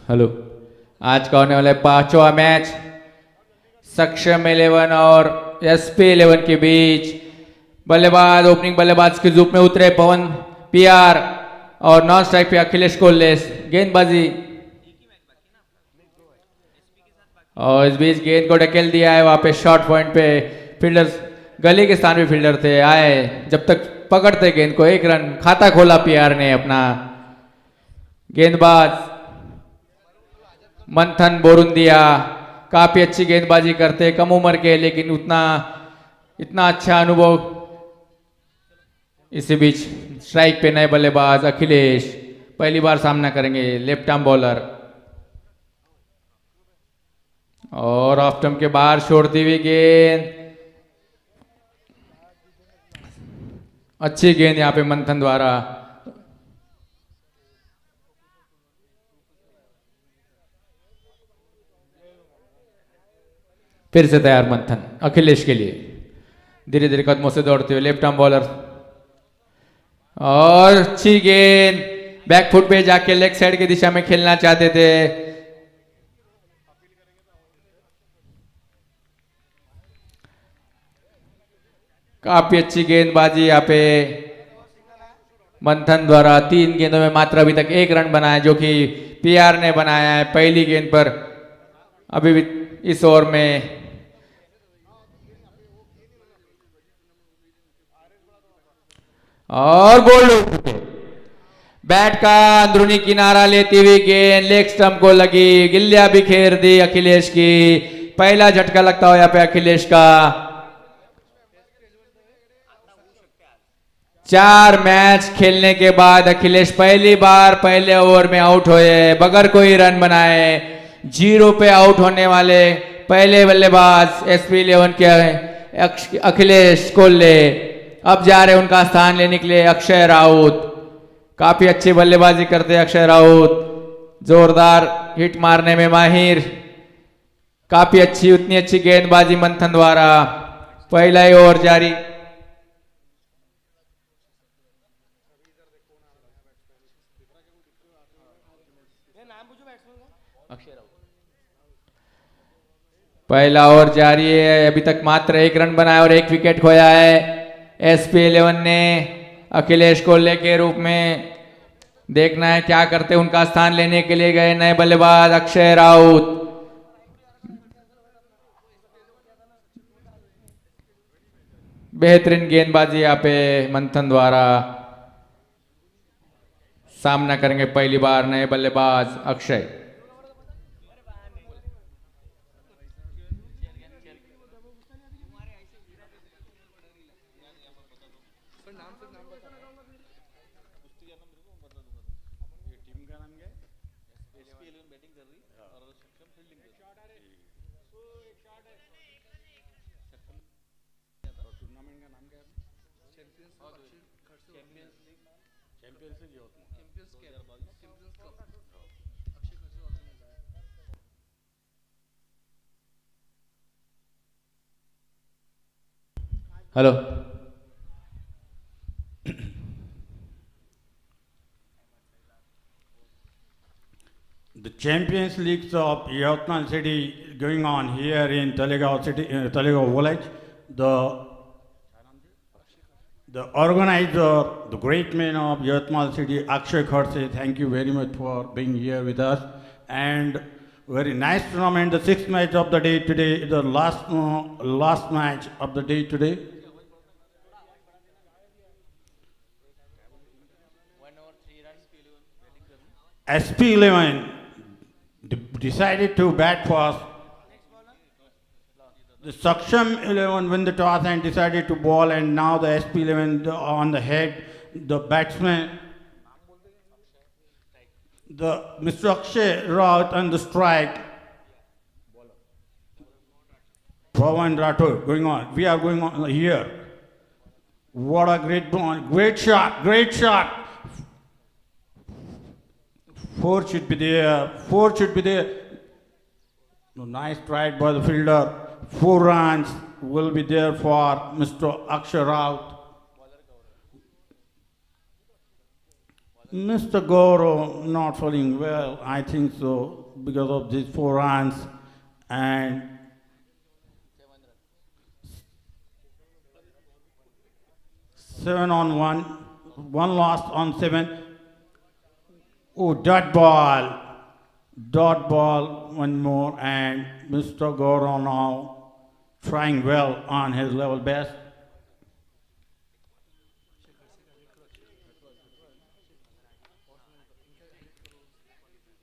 Hello. आज का होने वाला है पांचवा मैच सक्षम 11 और एसपी 11 के बीच। बल्लेबाज ओपनिंग बल्लेबाज के रूप में उतरे पवन पीआर और नॉन स्ट्राइक पे अखिलेश कोल्लेस। गेंदबाजी और इस बीच गेंद को ढकेल दिया है वहां पे शॉर्ट पॉइंट पे। फील्डर्स गली के स्थान पे फील्डर थे, आए जब तक पकड़ते गेंद को 1 रन खाता खोला पीआर ने अपना। गेंदबाज मंथन बोरुंदिया काफी अच्छी गेंदबाजी करते, कम उम्र के लेकिन इतना अच्छा अनुभव। इसी बीच स्ट्राइक पे नए बल्लेबाज अखिलेश पहली बार सामना करेंगे, लेफ्ट आर्म बॉलर। और ऑफ स्टंप के बाहर छोड़ती हुई गेंद, अच्छी गेंद यहां पे मंथन द्वारा। फिर से तैयार मंथन अखिलेश के लिए, धीरे धीरे कदमों से दौड़ते हुए लेफ्ट आर्म बॉलर। और अच्छी गेंद बैक फुट पे जाके लेग साइड की दिशा में खेलना चाहते थे। काफी अच्छी गेंदबाजी यहाँ पे मंथन द्वारा। 3 गेंदों में मात्र अभी तक 1 रन बनाया जो कि पीआर ने बनाया है पहली गेंद पर। अभी भी इस ओवर में और बोल्ड बैट का अंदरूनी किनारा लेती हुई गेंद लेग स्टंप को लगी, गिल्लियां बिखेर दी अखिलेश की। पहला झटका लगता हो यहाँ पे अखिलेश का। 4 मैच खेलने के बाद अखिलेश पहली बार पहले ओवर में आउट हुए बगैर कोई रन बनाए। 0 पे आउट होने वाले पहले बल्लेबाज एसपी 11 के अखिलेश कोल्ले। अब जा रहे उनका स्थान लेने के लिए अक्षय राउत। काफी अच्छी बल्लेबाजी करते अक्षय राउत, जोरदार हिट मारने में माहिर। काफी अच्छी उतनी अच्छी गेंदबाजी मंथन द्वारा। पहला ही ओवर जारी। पहला ओवर जारी है, अभी तक मात्र 1 रन बनाया और 1 विकेट खोया है एसपी 11 ने अखिलेश कोल्ले के रूप में। देखना है क्या करते, उनका स्थान लेने के लिए गए नए बल्लेबाज अक्षय राउत। बेहतरीन गेंदबाजी यहाँ पे मंथन द्वारा। सामना करेंगे पहली बार नए बल्लेबाज Akshay. Hello. The Champions Leagues of Yatmal City going on here in Talegaon City, Talegaon Village. The organizer, the great man of Yatmal City, Akshay Kharse, thank you very much for being here with us. And very nice tournament. The 6th match of the day today, the last match of the day today. SP 11 decided to bat first. The Saksham 11 win the toss and decided to ball, and now the SP 11 on the head, the batsman, the Mr. Akshay Raut on the strike. Pawan Rathod going on. We are going on here. What a great ball. Great shot. Great shot. 4 should be there. 4 should be there. No, nice strike by the fielder. 4 runs will be there for Mr. Akshay Raut. Mr. Goro not feeling well, I think so, because of these 4 runs and 7 on 1, one lost on 7. Oh, dot ball, one more, and Mr. Goro now trying well on his level best.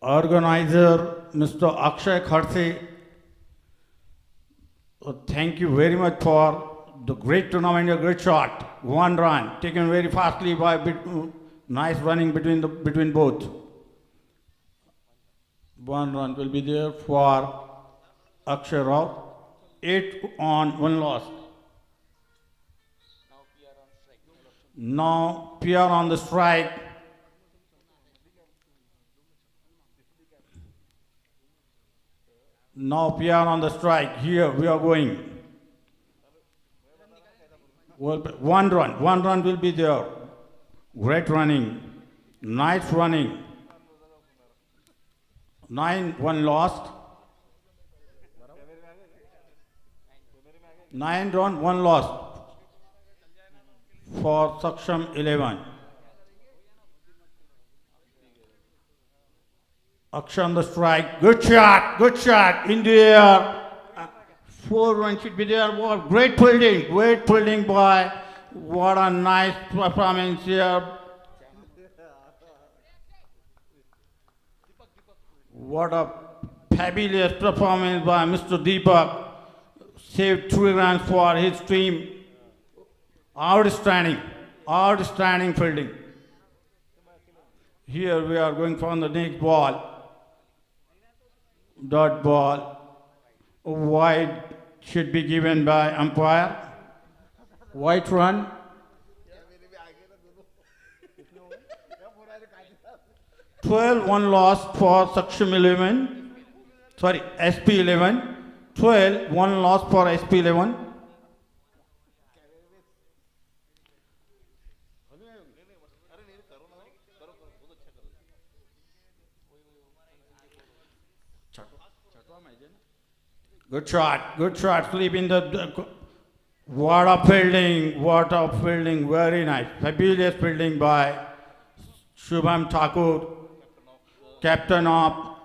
Organizer, Mr. Akshay Kharse, thank you very much for the great tournament, a great shot. 1 run, taken very fastly by nice running between both. 1 run will be there for Akshay Rao. 8 on 1 loss. Now PR on the strike. Now PR on the strike. Here we are going. Well, 1 run will be there. Great running. Nice running. 9, 1 lost. 9 run, 1 lost for Saksham 11. Akshay on the strike. Good shot in the air. 4 runs should be there. What great fielding by. What a nice performance here. What a fabulous performance by Mr. Deepak. Saved 3 runs for his team. Outstanding fielding. Here we are going for the next ball. Dot ball. Wide should be given by umpire. White run. 12, 1 lost for Saksham 11. Sorry, SP 11. 12, 1 loss for SP 11. Good shot, sleep in the what a fielding, very nice. Fabulous fielding by Shubham Thakur, captain of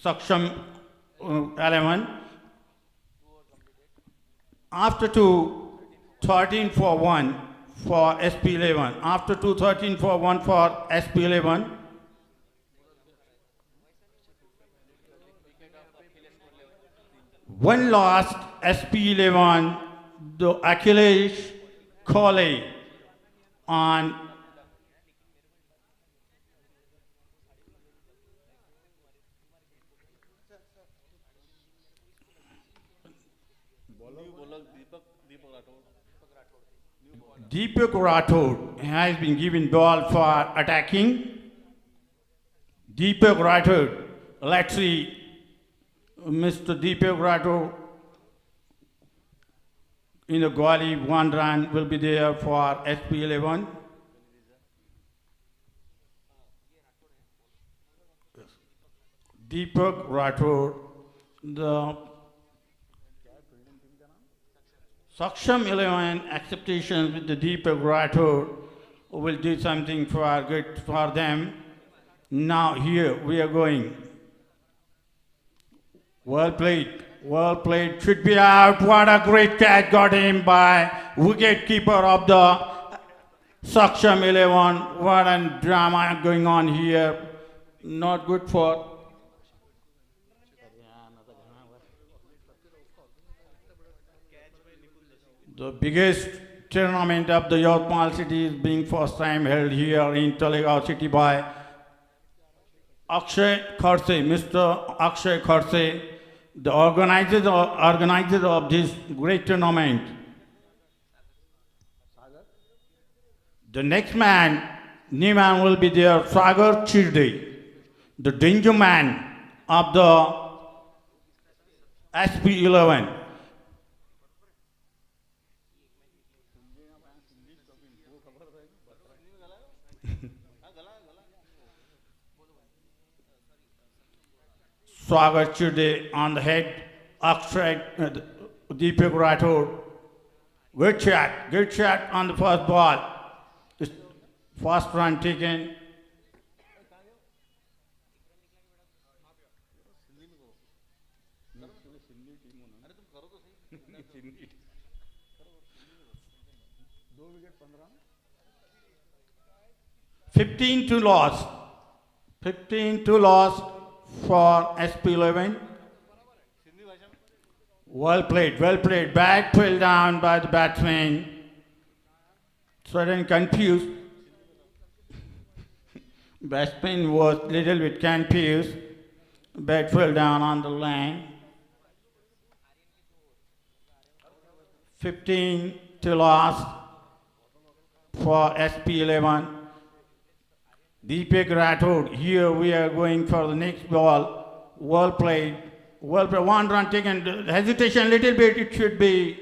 Saksham 11. After 2, 13 for 1 for SP 11. After 2, 13 for 1 for SP 11. One lost SP 11, the Akhilesh Kohli on Deepak Rathod has been given ball for attacking. Deepak Rathod, let's see. Mr. Deepak Rathod in the Gwali, 1 run will be there for SP 11. Deepak Rathod, the Saksham 11 acceptations with the Deepak Rathod will do something for good for them. Now here we are going. Well played, should be out. What a great catch got him by wicket keeper of the Saksham 11. What a drama going on here. Not good for the biggest tournament of the Yatmal city is being first time held here in Talegaon city by Akshay Kharse, Mr. Akshay Kharse, the organizer of this great tournament. The next new man will be there, Sagar Chirde, the danger man of the SP 11. Swagat Chirde on the head, Akshay Deepak Rathod. Good shot on the first ball. This first run taken. Fifteen to loss for SP11. Well played. Bat fell down by the batsman. Suddenly confused. Batsman was little bit confused. Bat fell down on the line. 15 to loss for SP11. Deepak Rathod, here we are going for the next ball. Well played. 1 run taken. Hesitation little bit, it should be.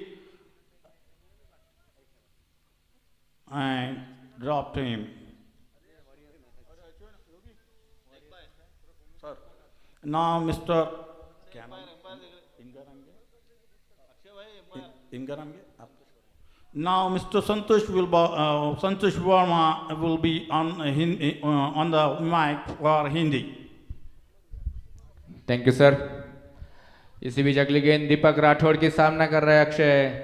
And dropped him. Now Mr. Now Mr. Santosh Verma will be on the mic for Hindi. Thank you sir. इसी बीच अगली गेंद दीपक राठौड़ की सामना कर रहे हैं Akshay.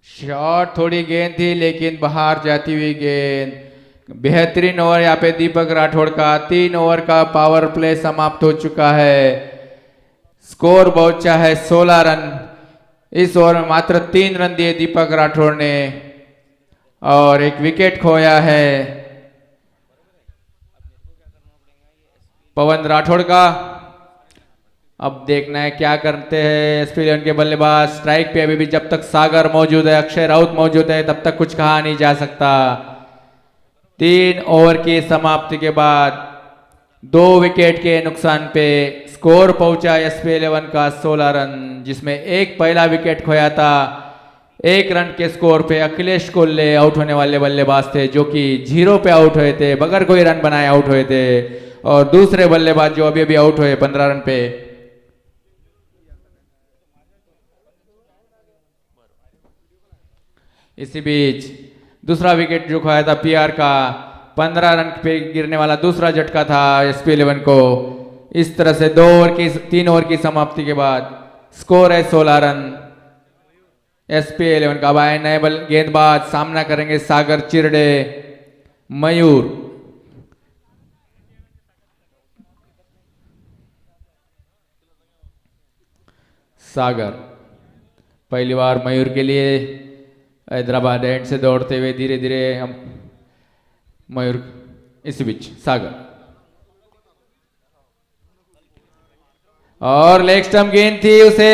Shot थोड़ी गेंद थी लेकिन बाहर जाती हुई गेंद। बेहतरीन ओवर यहाँ पे दीपक राठौड़ का। 3 ओवर का पावर प्ले समाप्त हो चुका है। स्कोर पहुंचा है 16 रन। इस ओवर में मात्र 3 रन दिए दीपक राठौड़ ने और 1 विकेट खोया है पवन राठौड़ का। अब देखना है क्या करते हैं एसपी11 के बल्लेबाज। स्ट्राइक पे अभी भी जब तक सागर मौजूद है, अक्षय राउत मौजूद है, तब तक कुछ कहा नहीं जा सकता। 3 ओवर की समाप्ति के बाद 2 विकेट के नुकसान पे स्कोर पहुंचा एसपी11 का 16 रन, जिसमें एक पहला विकेट खोया था। 1 रन के स्कोर पे अखिलेश कोल्ले आउट होने वाले बल्लेबाज थे, जो कि 0 पे आउट हुए थे, बगैर कोई रन बनाए आउट हुए थे। और दूसरे बल्लेबाज जो अभी अभी आउट हुए 15 रन पे। इसी बीच दूसरा विकेट जो खोया था पीआर का, 15 रन पे गिरने वाला दूसरा झटका था एसपी11 को। इस तरह से 3 ओवर की समाप्ति के बाद स्कोर है 16 रन एसपी11 का। अब आए नए गेंदबाज, सामना करेंगे सागर चिरडे, मयूर। सागर पहली बार मयूर के लिए हैदराबाद एंड से दौड़ते हुए धीरे धीरे हम मयूर। इस बीच सागर और लेग स्टंप गेंद थी, उसे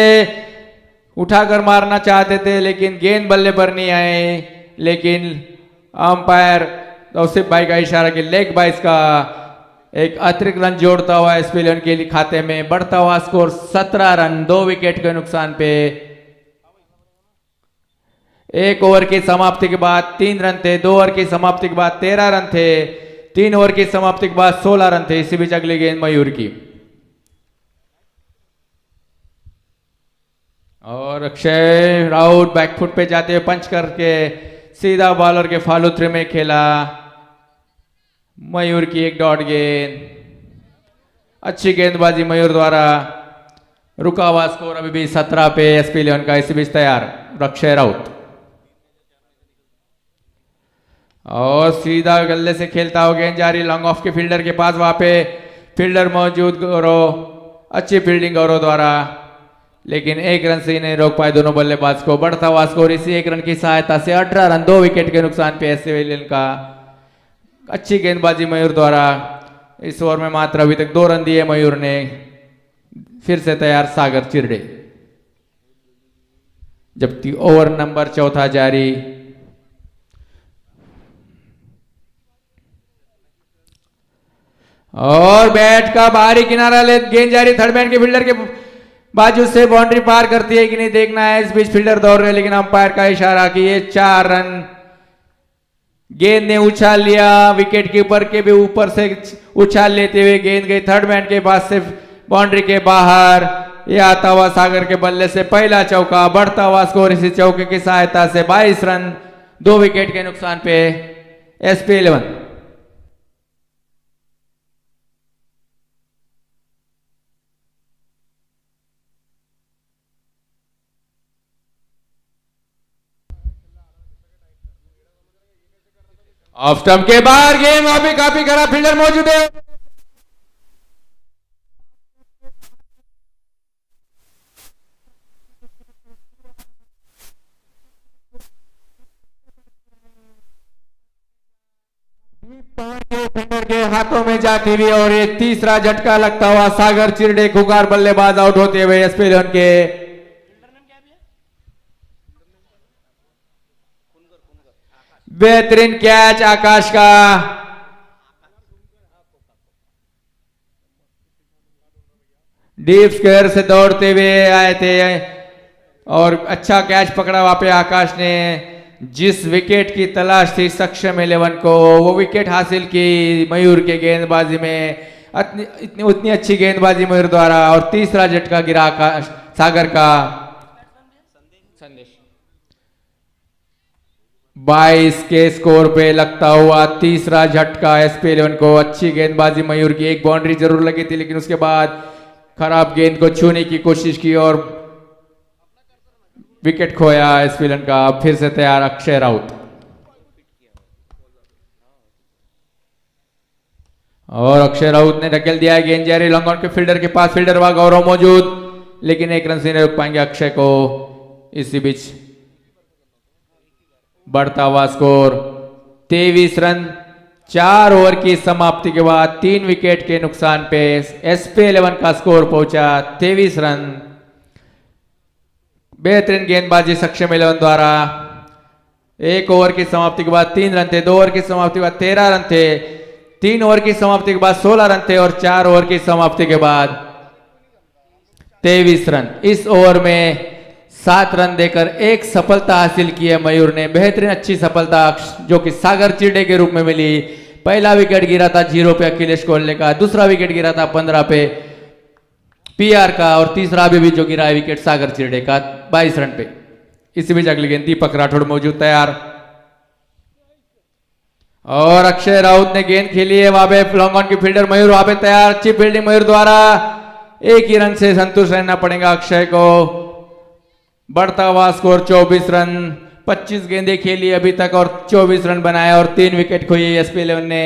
उठाकर मारना चाहते थे लेकिन गेंद बल्ले पर नहीं आए। लेकिन अंपायर तौसीफ भाई का इशारा कि लेग बाइस का एक अतिरिक्त रन जोड़ता हुआ एसपी11 के खाते में बढ़ता हुआ स्कोर 17 रन 2 विकेट के नुकसान पे। 1 ओवर की समाप्ति के बाद 3 रन थे, 2 ओवर की समाप्ति के बाद 13 रन थे, 3 ओवर की समाप्ति के बाद 16 रन थे। इसी बीच अगली गेंद मयूर की और अक्षय राउत बैकफुट पे जाते हुए पंच करके सीधा बॉलर के फॉलो थ्रू में खेला। मयूर की एक डॉट गेंद, अच्छी गेंदबाजी मयूर द्वारा। रुका हुआ स्कोर अभी भी 17 पे एसपी11 का। इसी बीच तैयार अक्षय राउत और सीधा गल्ले से खेलता हुआ गेंद जारी लॉन्ग ऑफ के फील्डर के पास। वहां पे फील्डर मौजूद गौरव, अच्छी फील्डिंग गौरव द्वारा, लेकिन 1 रन से ही नहीं रोक पाए दोनों बल्लेबाज को। बढ़ता हुआ स्कोर इसी 1 रन की सहायता से 18 रन 2 विकेट के नुकसान पे एसपी11 का। अच्छी गेंदबाजी मयूर द्वारा। इस ओवर में मात्र अभी तक 2 रन दिए मयूर ने। फिर से तैयार सागर चिरडे, जबकि ओवर नंबर 4 जारी। और बैट का बाहरी किनारा ले गेंद जारी थर्ड मैन के फील्डर के बाजू से बाउंड्री पार करती है कि नहीं देखना है। इस बीच फील्डर दौड़ रहे, लेकिन अंपायर का इशारा कि ये 4 रन गेंद ने उछाल लिया, विकेट कीपर के भी ऊपर से उछाल लेते हुए गेंद गई थर्ड मैन के पास से बाउंड्री के बाहर। यह आता हुआ सागर के बल्ले से पहला चौका, बढ़ता हुआ स्कोर इसी चौके की सहायता से 22 रन 2 विकेट के नुकसान पे एसपी 11। ऑफ स्टंप के बाहर गेंद, वहां पे काफी खराब फील्डर मौजूद है। फील्डर के हाथों में जाती हुई और एक तीसरा झटका लगता हुआ सागर चिरडे खुकार बल्लेबाज आउट होते हुए एसपी 11 के। बेहतरीन कैच आकाश का, डीप स्क्वायर से दौड़ते हुए आए थे और अच्छा कैच पकड़ा वहां पे आकाश ने। जिस विकेट की तलाश थी सक्षम 11 को, वो विकेट हासिल की मयूर के गेंदबाजी में। उतनी अच्छी गेंदबाजी मयूर द्वारा और तीसरा झटका गिरा आकाश सागर का। 22 के स्कोर पे लगता हुआ तीसरा झटका एसपी 11 को। अच्छी गेंदबाजी मयूर की, एक बाउंड्री जरूर लगी थी लेकिन उसके बाद खराब गेंद को छूने की कोशिश की और विकेट खोया एसपी 11 का। फिर से तैयार अक्षय राउत, और अक्षय राउत ने धकेल दिया है गेंद जारी लॉन्ग ऑन के फील्डर के पास। फील्डर वहां गौरव मौजूद, लेकिन एक रन से नहीं रोक पाएंगे अक्षय को। इसी बीच बढ़ता हुआ स्कोर 23 रन 4 ओवर की समाप्ति के बाद 3 विकेट के नुकसान पे एसपी 11 का स्कोर पहुंचा 23 रन। बेहतरीन गेंदबाजी सक्षम 11 द्वारा। 1 ओवर की समाप्ति के बाद 3 रन थे, 2 ओवर की समाप्ति के बाद 13 रन थे, 3 ओवर की समाप्ति के बाद 16 रन थे और 4 ओवर की समाप्ति के बाद 23 रन। इस ओवर में 7 रन देकर एक सफलता हासिल की है मयूर ने। बेहतरीन अच्छी सफलता जो कि सागर चिरडे के रूप में मिली। पहला विकेट गिरा था 0 पे अखिलेश कोहले का, दूसरा विकेट गिरा था 15 पे पीआर का, और तीसरा भी जो गिरा है विकेट सागर चिरडे का 22 रन पे। इसी बीच अगली गेंद दीपक राठौड़ मौजूद तैयार, और अक्षय राउत ने गेंद खेली है वहां पे लॉन्ग ऑन की फील्डर मयूर वहां पे तैयार। अच्छी फील्डिंग मयूर द्वारा, एक ही रन से संतुष्ट रहना पड़ेगा अक्षय को। बढ़ता हुआ स्कोर 24 रन, 25 गेंदें खेली अभी तक और 24 रन बनाए और 3 विकेट खोई एसपी 11 ने।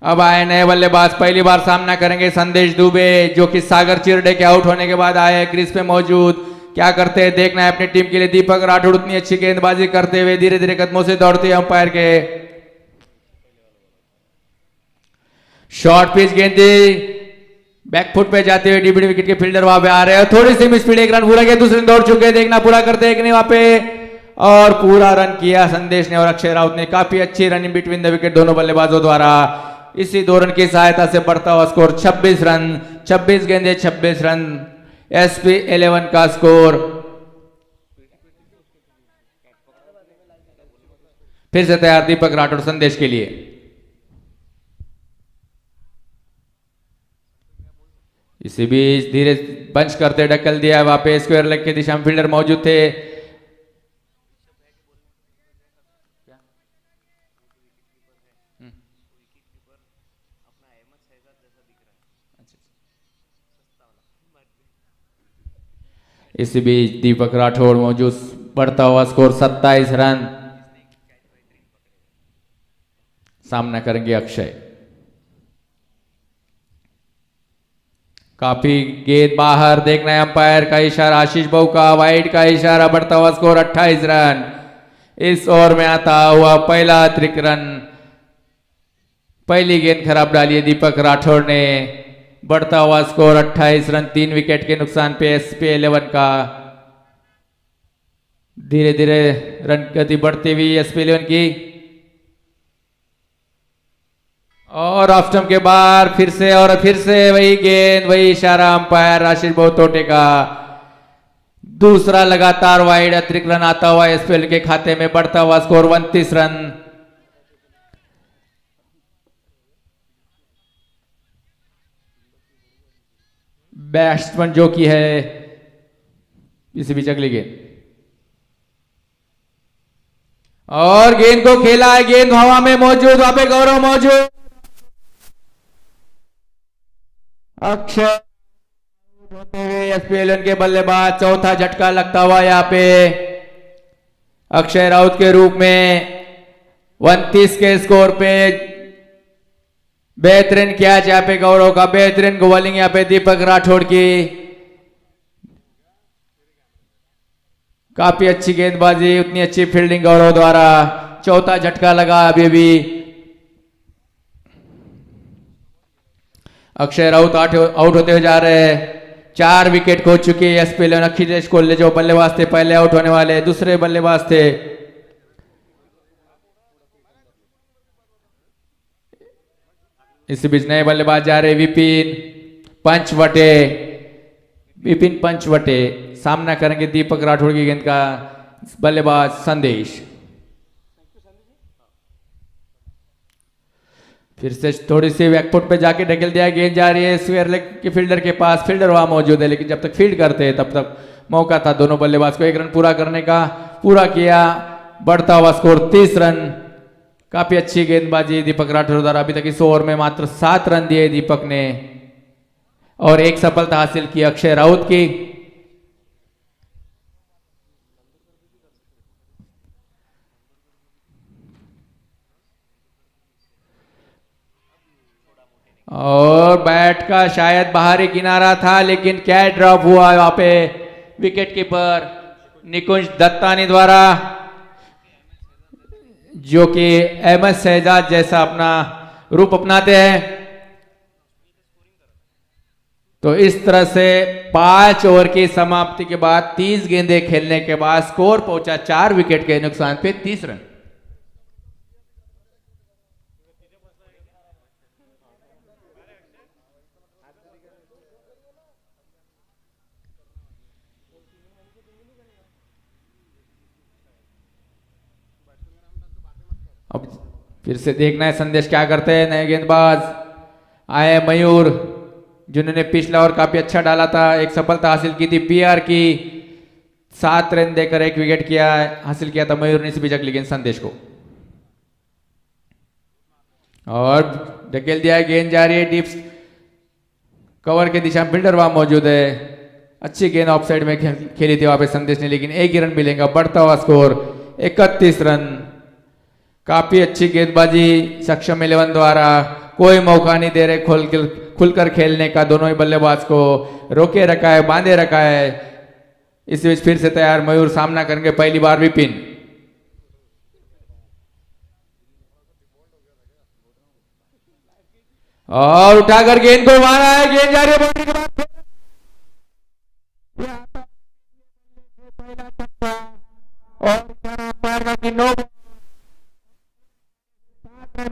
अब आए नए बल्लेबाज, पहली बार सामना करेंगे संदेश दुबे, जो कि सागर चिरडे के आउट होने के बाद आए क्रीज पे मौजूद। क्या करते हैं देखना है अपनी टीम के लिए। दीपक राठौड़ उतनी अच्छी गेंदबाजी करते हुए धीरे धीरे कदमों से दौड़ते हैं अंपायर के। शॉर्ट पिच गेंदे बैकफुट पे जाते हुए डीबीडी विकेट के फील्डर वहां पे आ रहे हैं। थोड़ी सी मिसफील्ड, एक रन पूरा किया, दूसरे दौड़ चुके हैं, देखना पूरा करते हैं कि नहीं वहां पे, और पूरा रन किया संदेश ने और अक्षय राउत ने। काफी अच्छी run in between the wicket दोनों बल्लेबाजों द्वारा। इसी 2 रन की सहायता से बढ़ता हुआ स्कोर 26 रन, 26 गेंदे 26 रन एसपी 11 का स्कोर। फिर से तैयार दीपक राठौड़ संदेश के लिए। इसी बीच धीरे पंच करते ढकल दिया वहां पे स्क्वायर लेग की दिशा में फील्डर मौजूद थे। इसी बीच दीपक राठौड़ मौजूद, बढ़ता हुआ स्कोर 27 रन। सामना करेंगे अक्षय। काफी गेंद बाहर, देखना है अंपायर का इशारा, आशीष बहु का वाइड का इशारा। बढ़ता हुआ स्कोर 28 रन। इस ओवर में आता हुआ पहला अतिरिक्त रन। पहली गेंद खराब डाली है दीपक राठौड़ ने। बढ़ता हुआ स्कोर 28 रन, 3 विकेट के नुकसान पे एसपी 11 का। धीरे धीरे रन गति बढ़ती हुई एसपी 11 की, और ऑफ स्टंप के बाहर फिर से वही गेंद, वही इशारा अंपायर आशीष बहुतोटे का। दूसरा लगातार वाइड अतिरिक्त रन आता हुआ एसपीएल के खाते में। बढ़ता हुआ स्कोर 29 रन, बैट्समैन जो की है इसी बीच अगली गेंद और गेंद को खेला है, गेंद हवा में मौजूद, वहां पे गौरव मौजूद। अक्षय होते हुए एसपीएल के बल्लेबाज, चौथा झटका लगता हुआ यहाँ पे अक्षय राउत के रूप में 29 के स्कोर पे बेहतरीन कैच यहाँ पे गौरव का, बेहतरीन बॉलिंग यहाँ पे दीपक राठौड़ की, काफी अच्छी गेंदबाजी, उतनी अच्छी फील्डिंग गौरव द्वारा। चौथा झटका लगा अभी भी। अक्षय राउत आउट होते हुए जा रहे हैं। 4 विकेट खो चुके हैं एसपीएल। अखिलेश कोहली जो बल्लेबाज थे पहले आउट होने वाले, दूसरे बल्लेबाज थे। इसी बीच नए बल्लेबाज जा रहे विपिन पंचवटे सामना करेंगे दीपक राठौड़ की गेंद का बल्लेबाज संदेश। फिर से थोड़ी सी बैकफुट पे जाके ढकेल दिया, गेंद जा रही है स्क्वायर लेग के फील्डर के पास, फील्डर वहां मौजूद है लेकिन जब तक फील्ड करते हैं तब तक मौका था दोनों बल्लेबाज को 1 रन पूरा करने का, पूरा किया। बढ़ता हुआ स्कोर 30 रन। काफी अच्छी गेंदबाजी दीपक राठौर द्वारा। अभी तक इस ओवर में मात्र 7 रन दिए दीपक ने और 1 सफलता हासिल की अक्षय राउत की। और बैट का शायद बाहरी किनारा था लेकिन कैच ड्रॉप हुआ वहां पे विकेट कीपर निकुंज दत्तानी द्वारा, जो कि अहमद शहजाद जैसा अपना रूप अपनाते हैं। तो इस तरह से 5 ओवर की समाप्ति के बाद 30 गेंदें खेलने के बाद स्कोर पहुंचा 4 विकेट के नुकसान पे 30 रन। अब फिर से देखना है संदेश क्या करते हैं। नए गेंदबाज आए मयूर, जिन्होंने पिछला ओवर काफी अच्छा डाला था, 1 सफलता हासिल की थी पीआर की। 7 रन देकर 1 विकेट हासिल किया था मयूर ने इस बीच अगली गेंद संदेश को और ढकेल दिया है। गेंद जा रही है डीप कवर के दिशा में, फील्डर वहां मौजूद है। अच्छी गेंद ऑफ साइड में खेली थी वहां पे संदेश ने, लेकिन 1 ही रन मिलेगा। बढ़ता हुआ स्कोर 31 रन। काफी अच्छी गेंदबाजी सक्षम 11 द्वारा, कोई मौका नहीं दे रहे खुलकर खेलने का। दोनों ही बल्लेबाज को रोके रखा है, बांधे रखा है। इस बीच फिर से तैयार मयूर, सामना करेंगे पहली बार विपिन। और उठाकर गेंद को मारा है, गेंद जा रही है बाउंड्री के बाद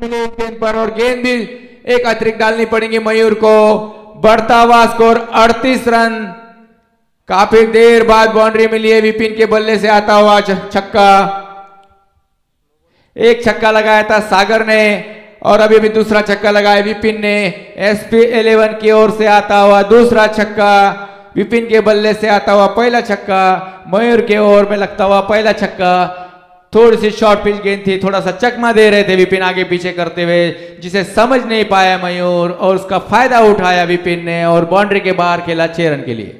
मिले गेंद पर और गेंद भी एक अतिरिक्त डालनी पड़ेगी मयूर को। बढ़ता हुआ स्कोर 38 रन। काफी देर बाद बाउंड्री मिली है विपिन के बल्ले से आता हुआ छक्का। 1 छक्का लगाया था सागर ने और अभी भी दूसरा छक्का लगाया विपिन ने। SP11 की ओर से आता हुआ दूसरा छक्का, विपिन के बल्ले से आता हुआ पहला छक्का, मयूर के ओर में लगता हुआ पहला छक्का। थोड़ी सी शॉर्ट पिच गेंद थी, थोड़ा सा चकमा दे रहे थे विपिन आगे पीछे करते हुए, जिसे समझ नहीं पाया मयूर और उसका फायदा उठाया विपिन ने और बाउंड्री के बाहर खेला 6 रन के लिए।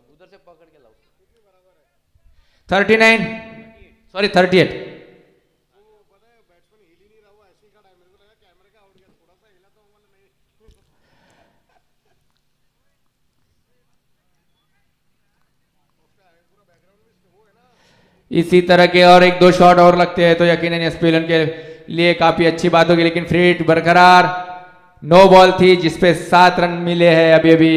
उधर से पकड़ के लाओ। 39 सॉरी 38। इसी तरह के और 1-2 शॉट और लगते हैं तो यकीनन एसपीएल के लिए काफी अच्छी बात होगी, लेकिन फ्री हिट बरकरार। नो बॉल थी जिसपे 7 रन मिले हैं अभी अभी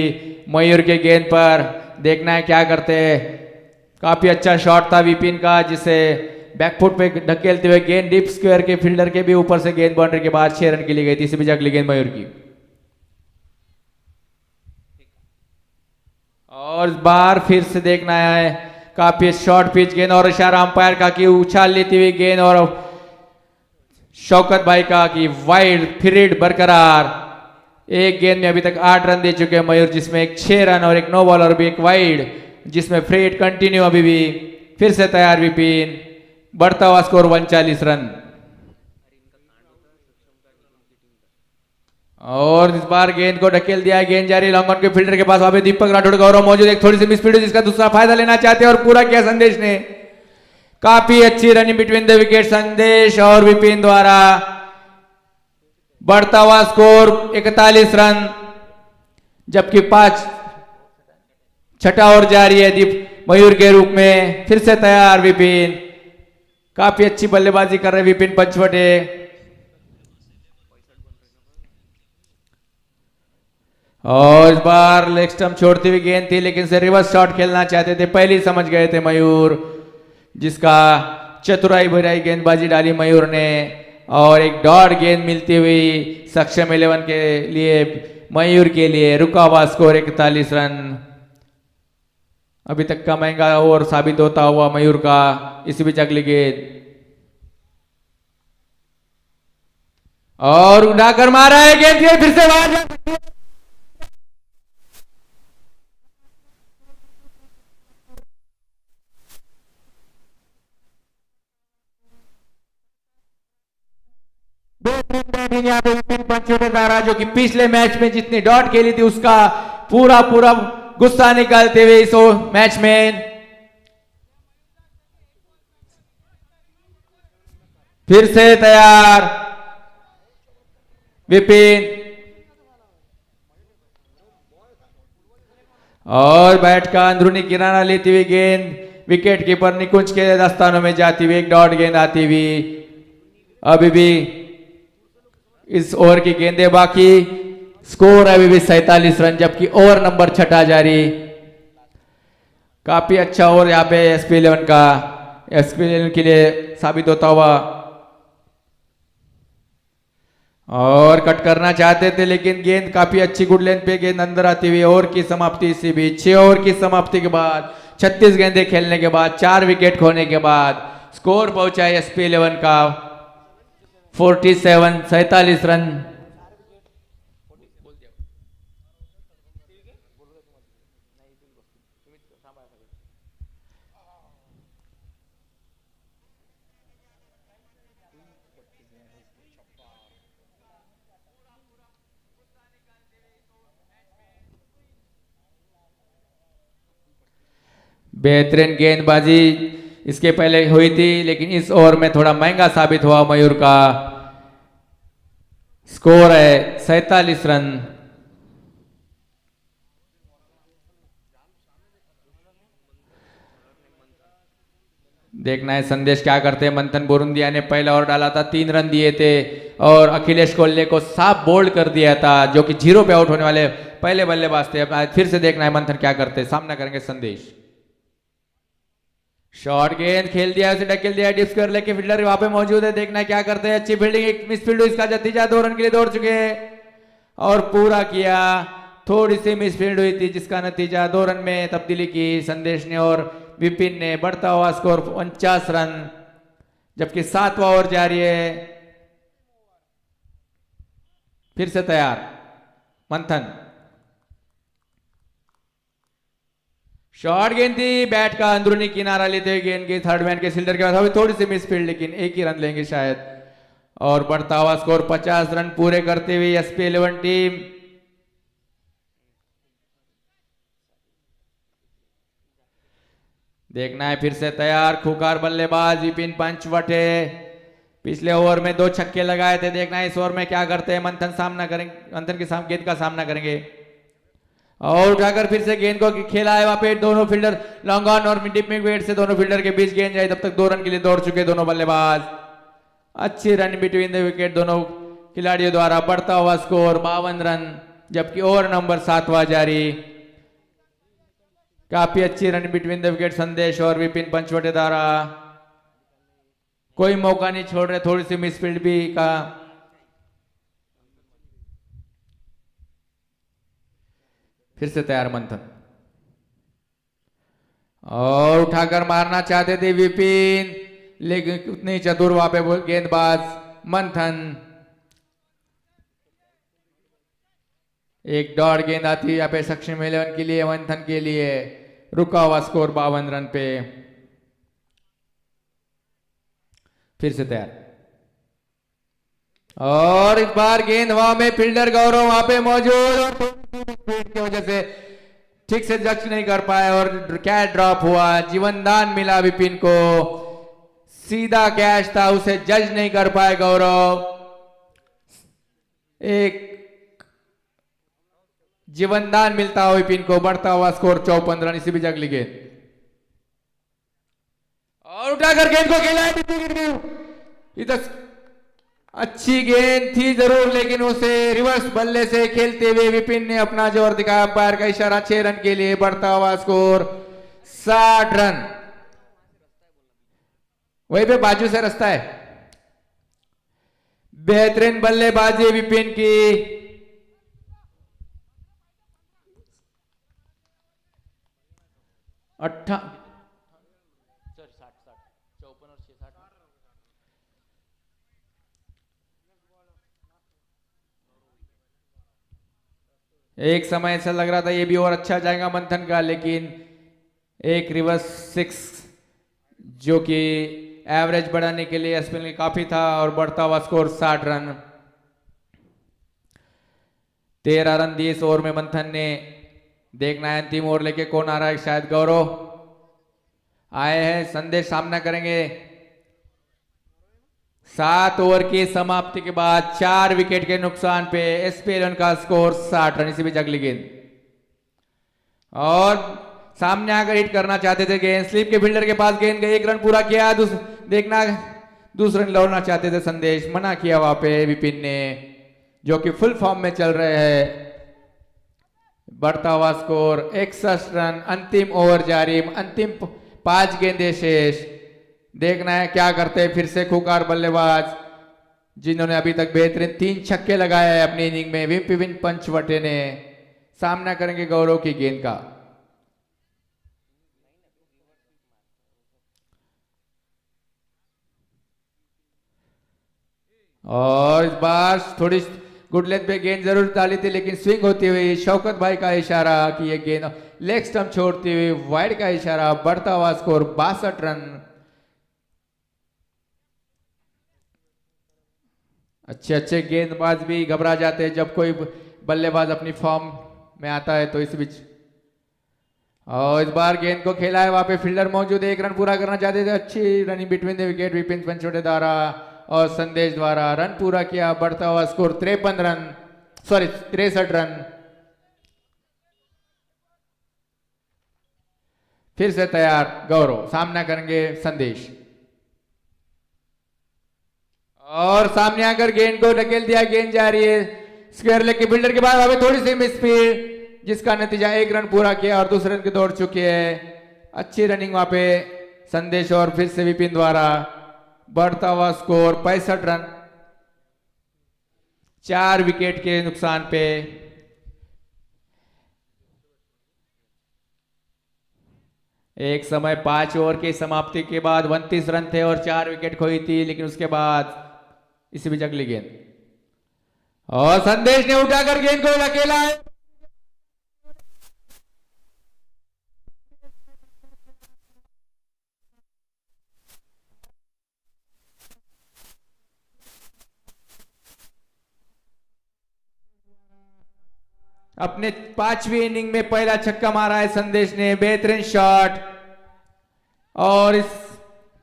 मयूर के गेंद पर। देखना है क्या करते हैं। काफी अच्छा शॉट था विपिन का, जिसे बैकफुट पे ढकेलते हुए गेंद डीप स्क्वायर के फील्डर के भी ऊपर से गेंद बाउंड्री के बाद 6 रन के लिए गई थी। इसी बीच अगली गेंद मयूर की। और इस बार फिर से देखना है काफी शॉर्ट पिच गेंद और इशारा अंपायर का कि उछाल लेती हुई गेंद और शौकत भाई का कि वाइड पीरियड बरकरार। एक गेंद में अभी तक 8 रन दे चुके हैं मयूर, जिसमें एक 6 रन और एक नो बॉल और भी एक वाइड, जिसमें फ्रेट कंटिन्यू अभी भी। फिर से तैयार विपिन, बढ़ता हुआ स्कोर 39 रन। और इस बार गेंद को ढकेल दिया है, गेंद जारी लॉन्गॉन के फील्डर के पास। वहां पे दीपक राठौड़ गौरव मौजूद, एक थोड़ी सी मिसफील्ड जिसका दूसरा फायदा लेना चाहते हैं और पूरा किया संदेश ने। काफी अच्छी रनिंग बिटवीन द विकेट संदेश और विपिन द्वारा। बढ़ता हुआ स्कोर 41 रन, जबकि 5 छठा ओवर जारी है दीप मयूर के रूप में। फिर से तैयार विपिन, काफी अच्छी बल्लेबाजी कर रहे विपिन पंचवटे। और इस बार लेग स्टंप छोड़ती हुई गेंद थी, लेकिन से रिवर्स शॉट खेलना चाहते थे, पहले ही समझ गए थे मयूर, जिसका चतुराई भराई गेंदबाजी डाली मयूर ने। और एक डॉट गेंद मिलती हुई सक्षम 11 के लिए, मयूर के लिए। रुका हुआ स्कोर 41 रन। अभी तक का महंगा ओवर साबित होता हुआ मयूर का। इसी बीच अगली गेंद और उड़ाकर मारा है गेंद, फिर से बाहर जा सकती है। यहाँ पे विपिन पंचवटे द्वारा, जो कि पिछले मैच में जितनी डॉट खेली थी उसका पूरा पूरा गुस्सा निकालते हुए इस मैच में फिर से तैयार विपिन। और बैट का अंदरूनी किनारा लेती हुई गेंद विकेट कीपर निकुंज के दस्तानों में जाती हुई एक डॉट गेंद आती हुई। अभी भी इस ओवर की गेंदें बाकी, स्कोर अभी भी 47 रन, जबकि ओवर नंबर 6 जारी। काफी अच्छा ओवर यहाँ पे एसपी 11 का, एसपी 11 के लिए साबित होता हुआ। और कट करना चाहते थे, लेकिन गेंद काफी अच्छी गुड लेंथ पे गेंद अंदर आती हुई। ओवर की समाप्ति इसी बीच 6 ओवर की समाप्ति के बाद 36 गेंदें खेलने के बाद 4 विकेट खोने के बाद स्कोर पहुंचा है एसपी 11 का 47 रन। बेहतरीन गेंदबाजी इसके पहले हुई थी, लेकिन इस ओवर में थोड़ा महंगा साबित हुआ मयूर का। स्कोर है 47 रन। देखना है संदेश क्या करते हैं। मंथन बोरुंदिया ने पहला ओवर डाला था, 3 रन दिए थे और अखिलेश कोल्ले को साफ बोल्ड कर दिया था, जो कि 0 पे आउट होने वाले पहले बल्लेबाज थे। अब फिर से देखना है मंथन क्या करते हैं, सामना करेंगे संदेश। शॉर्ट गेंद खेल दिया, उसे ढकेल दिया, डिप्स कर लेके फील्डर वहां पे मौजूद है। देखना है क्या करते हैं। अच्छी फील्डिंग, एक मिस फील्ड, इसका नतीजा 2 रन के लिए दौड़ चुके हैं और पूरा किया। थोड़ी सी मिस फील्ड हुई थी, जिसका नतीजा 2 रन में तब्दीली की संदेश ने और विपिन ने। बढ़ता हुआ स्कोर 49 रन, जबकि 7वां ओवर जारी है। फिर से तैयार मंथन, शॉर्ट गेंद थी, बैट का अंदरूनी किनारा लेते हुए गेंद की थर्ड मैन के फील्डर के पास। अभी थोड़ी सी मिस फील्ड, लेकिन 1 ही रन लेंगे शायद। और बढ़ता हुआ स्कोर 50 रन पूरे करते हुए एसपी 11 टीम। देखना है फिर से तैयार खूंखार बल्लेबाज विपिन पंचवटे। पिछले ओवर में 2 छक्के लगाए थे। देखना है इस ओवर में क्या करते हैं मंथन। सामना करेंगे, मंथन के गेंद का सामना करेंगे। और उठाकर फिर से गेंद को खेला है वहां पे। दोनों फील्डर लॉन्ग ऑन और मिड मिड वेट से दोनों फील्डर के बीच गेंद जाए, तब तक 2 रन के लिए दौड़ चुके दोनों बल्लेबाज। अच्छी रन बिटवीन द विकेट दोनों खिलाड़ियों द्वारा। बढ़ता हुआ स्कोर 52 रन, जबकि ओवर नंबर 7वां जारी। काफी अच्छी रन बिटवीन द विकेट संदेश और विपिन पंचवटे द्वारा। कोई मौका नहीं छोड़ रहे। थोड़ी सी मिसफील्ड भी का। फिर से तैयार मंथन, और उठाकर मारना चाहते थे विपिन, लेकिन उतनी चतुर वहां पे गेंदबाज मंथन। एक डॉट गेंद आती है यहाँ पे सक्षम 11 के लिए, मंथन के लिए। रुका हुआ स्कोर 52 रन पे। फिर से तैयार, और इस बार गेंद हवा में, फील्डर गौरव वहां पे मौजूद, और स्पीड की वजह से ठीक से जज नहीं कर पाए और कैच ड्रॉप हुआ। जीवन दान मिला विपिन को, सीधा कैच था, उसे जज नहीं कर पाए गौरव। एक जीवन दान मिलता हुआ विपिन को, बढ़ता हुआ स्कोर 54 रन। इसी बीच अगली गेंद, और उठाकर गेंद को खेला है। इधर अच्छी गेंद थी जरूर, लेकिन उसे रिवर्स बल्ले से खेलते हुए विपिन ने अपना जोर दिखाया। अंपायर का इशारा 6 रन के लिए, बढ़ता हुआ स्कोर 60 रन। वहीं पे बाजू से रास्ता है। बेहतरीन बल्लेबाजी विपिन की। एक समय ऐसा लग रहा था ये भी और अच्छा जाएगा मंथन का, लेकिन एक रिवर्स 6 जो कि एवरेज बढ़ाने के लिए स्पिन के काफी था, और बढ़ता हुआ स्कोर 60 रन। 13 रन दिए इस ओवर में मंथन ने। देखना है अंतिम ओवर लेके कौन आ रहा है। शायद गौरव आए हैं, संदेश सामना करेंगे। 7 ओवर की समाप्ति के बाद 4 विकेट के नुकसान पे SPL का स्कोर 60 रन। इसी बीच अगली गेंद, और सामने आकर हिट करना चाहते थे गेंद, स्लिप के फील्डर के पास गेंद गई, 1 रन पूरा किया। देखना दूसरे रन लौटना चाहते थे संदेश, मना किया वहां पे विपिन ने, जो कि फुल फॉर्म में चल रहे हैं। बढ़ता हुआ स्कोर 61 रन। अंतिम ओवर जारी, अंतिम 5 गेंदें शेष। देखना है क्या करते हैं फिर से खूंखार बल्लेबाज, जिन्होंने अभी तक बेहतरीन 3 छक्के लगाए हैं अपनी इनिंग में। विपिन पंचवटे ने सामना करेंगे गौरव की गेंद का। और इस बार थोड़ी गुड लेंथ पे गेंद जरूर डाली थी, लेकिन स्विंग होती हुई शौकत भाई का इशारा कि ये गेंद लेग स्टंप छोड़ती हुई वाइड का इशारा। बढ़ता हुआ स्कोर 62 रन। अच्छे गेंदबाज भी घबरा जाते हैं जब कोई बल्लेबाज अपनी फॉर्म में आता है, तो इस बीच और इस बार गेंद को खेला है, वहां पे फील्डर मौजूद है, 1 रन पूरा करना चाहते थे। अच्छी running between the wicket Vipin Panchwate द्वारा और संदेश द्वारा, रन पूरा किया। बढ़ता हुआ स्कोर 63 रन। फिर से तैयार गौरव, सामना करेंगे संदेश, और सामने आकर गेंद को ढकेल दिया। गेंद जा रही है स्क्वायर लेग के फील्डर के बाद, अभी थोड़ी सी मिस स्पीड, जिसका नतीजा 1 रन पूरा किया और दूसरे रन की दौड़ चुकी है। अच्छी रनिंग वहां पे संदेश और फिर से विपिन द्वारा। बढ़ता हुआ स्कोर 65 रन। 4 विकेट के नुकसान पे एक समय 5 ओवर की समाप्ति के बाद 29 रन थे और 4 विकेट खोई थी, लेकिन उसके बाद इसी बीच अगली गेंद, और संदेश ने उठाकर गेंद को ढकेला है। अपने 5वीं इनिंग में पहला छक्का मारा है संदेश ने, बेहतरीन शॉट, और इस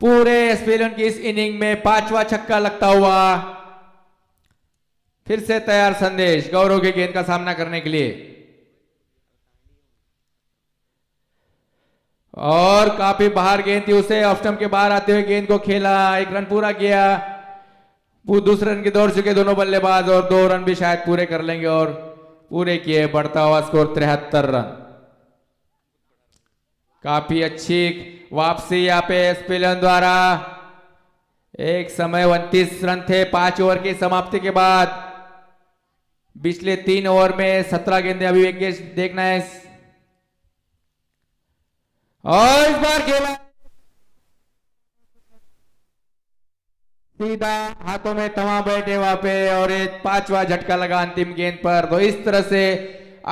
पूरे SPL की इस इनिंग में 5वां छक्का लगता हुआ। फिर से तैयार संदेश गौरव की गेंद का सामना करने के लिए, और काफी बाहर गेंद थी, उसे ऑफ स्टंप के बाहर आते हुए गेंद को खेला, 1 रन पूरा किया। दूसरे रन की दौड़ चुके दोनों बल्लेबाज, और 2 रन भी शायद पूरे कर लेंगे, और पूरे किए। बढ़ता हुआ स्कोर 73 रन। काफी अच्छी वापसी यहाँ पे SPL द्वारा। एक समय 29 रन थे 5 ओवर की समाप्ति के बाद। पिछले 3 ओवर में 17 गेंदें, अभी एक गेंद देखना है, और इस बार खेला सीधा हाथों में तमा बैठे वहां पे और एक पांचवा झटका लगा अंतिम गेंद पर। तो इस तरह से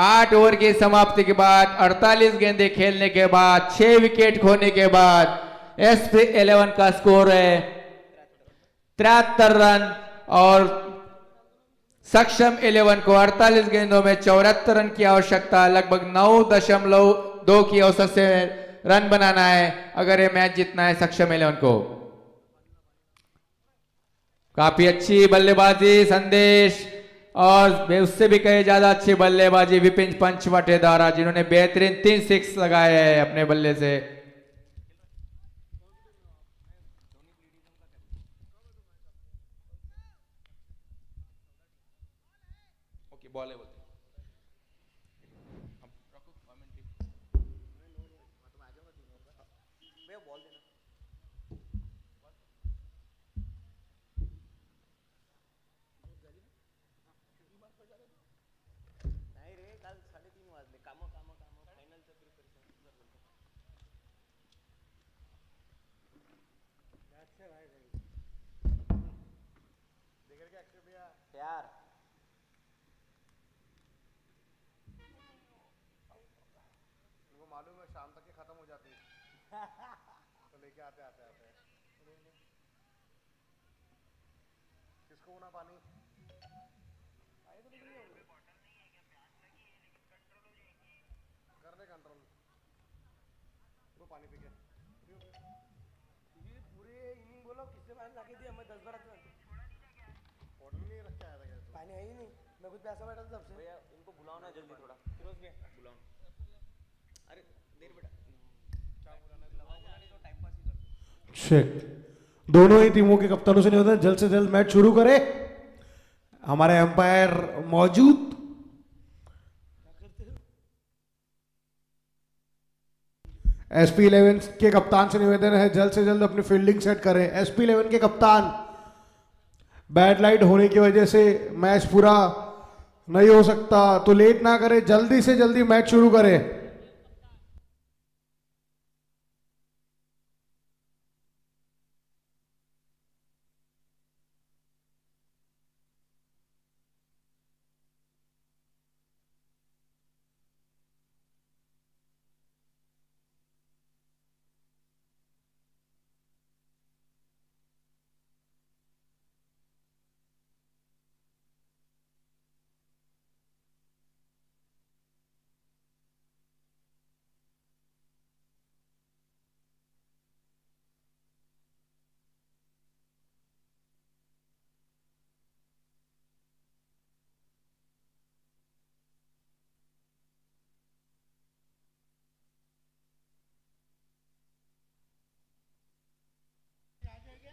8 ओवर की समाप्ति के बाद 48 गेंदें खेलने के बाद 6 विकेट खोने के बाद एसपी 11 का स्कोर है 73 रन और सक्षम 11 को 48 गेंदों में 74 रन की आवश्यकता, लगभग 9.2 की औसत से रन बनाना है अगर ये मैच जीतना है सक्षम 11 को। काफी अच्छी बल्लेबाजी संदेश और उससे भी कहीं ज्यादा अच्छी बल्लेबाजी विपिन पंचवटे द्वारा, जिन्होंने बेहतरीन 3 सिक्स लगाए हैं अपने बल्ले से। ओके बॉल है बोलते यार उनको मालूम है शाम तक ही खत्म हो जाती है तो लेके आते आते आते किसको ना पानी कर ले कंट्रोल वो पानी पी के ये पूरे इनिंग बोलो किससे पानी लाके दिया मैं 10 बार बॉटल नहीं रख के आया था क्या तू? पानी है ही नहीं मैं खुद प्यासा बैठा था सबसे भैया इनको बुलाओ ना जल्दी थोड़ा फिरोज भैया बुलाओ अरे देर बेटा क्या बुलाना नहीं तो टाइम पास ही कर शेख दोनों ही टीमों के कप्तानों से निवेदन जल्द से जल्द मैच शुरू करें। हमारे अंपायर मौजूद। एसपी 11 के कप्तान से निवेदन है जल्द से जल्द अपनी फील्डिंग सेट करें। एसपी 11 के कप्तान बैड लाइट होने की वजह से मैच पूरा नहीं हो सकता, तो लेट ना करें, जल्दी से जल्दी मैच शुरू करें।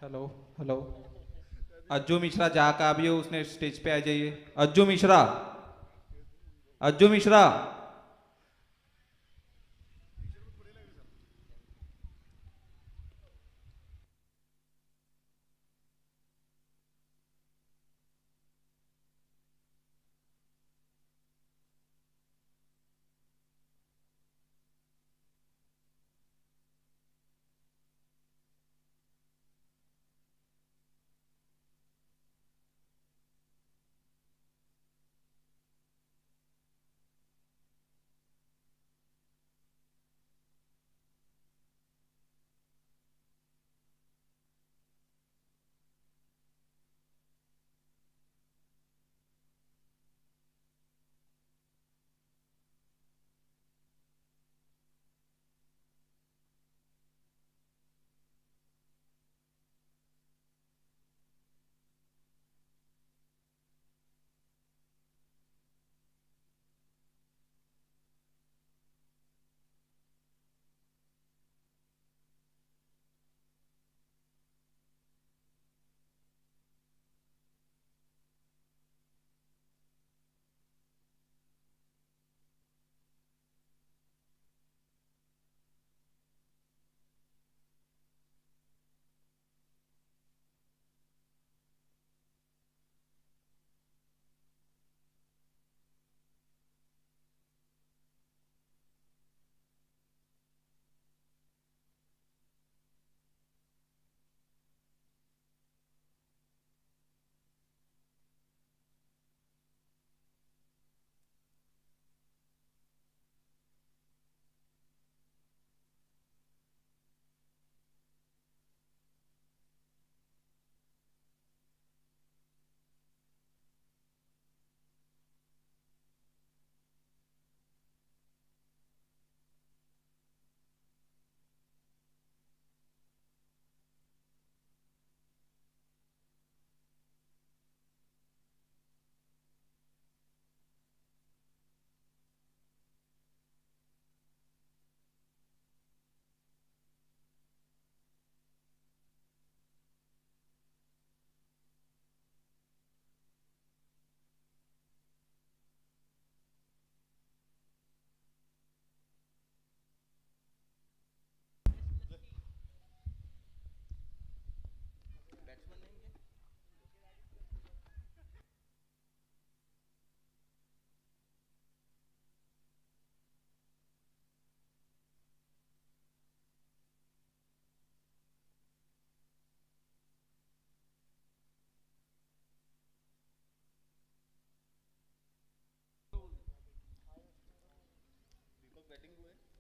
हेलो हेलो अज्जू मिश्रा जहाँ का भी हो उसने स्टेज पे आ जाइए। Ajju Mishra, Ajju Mishra.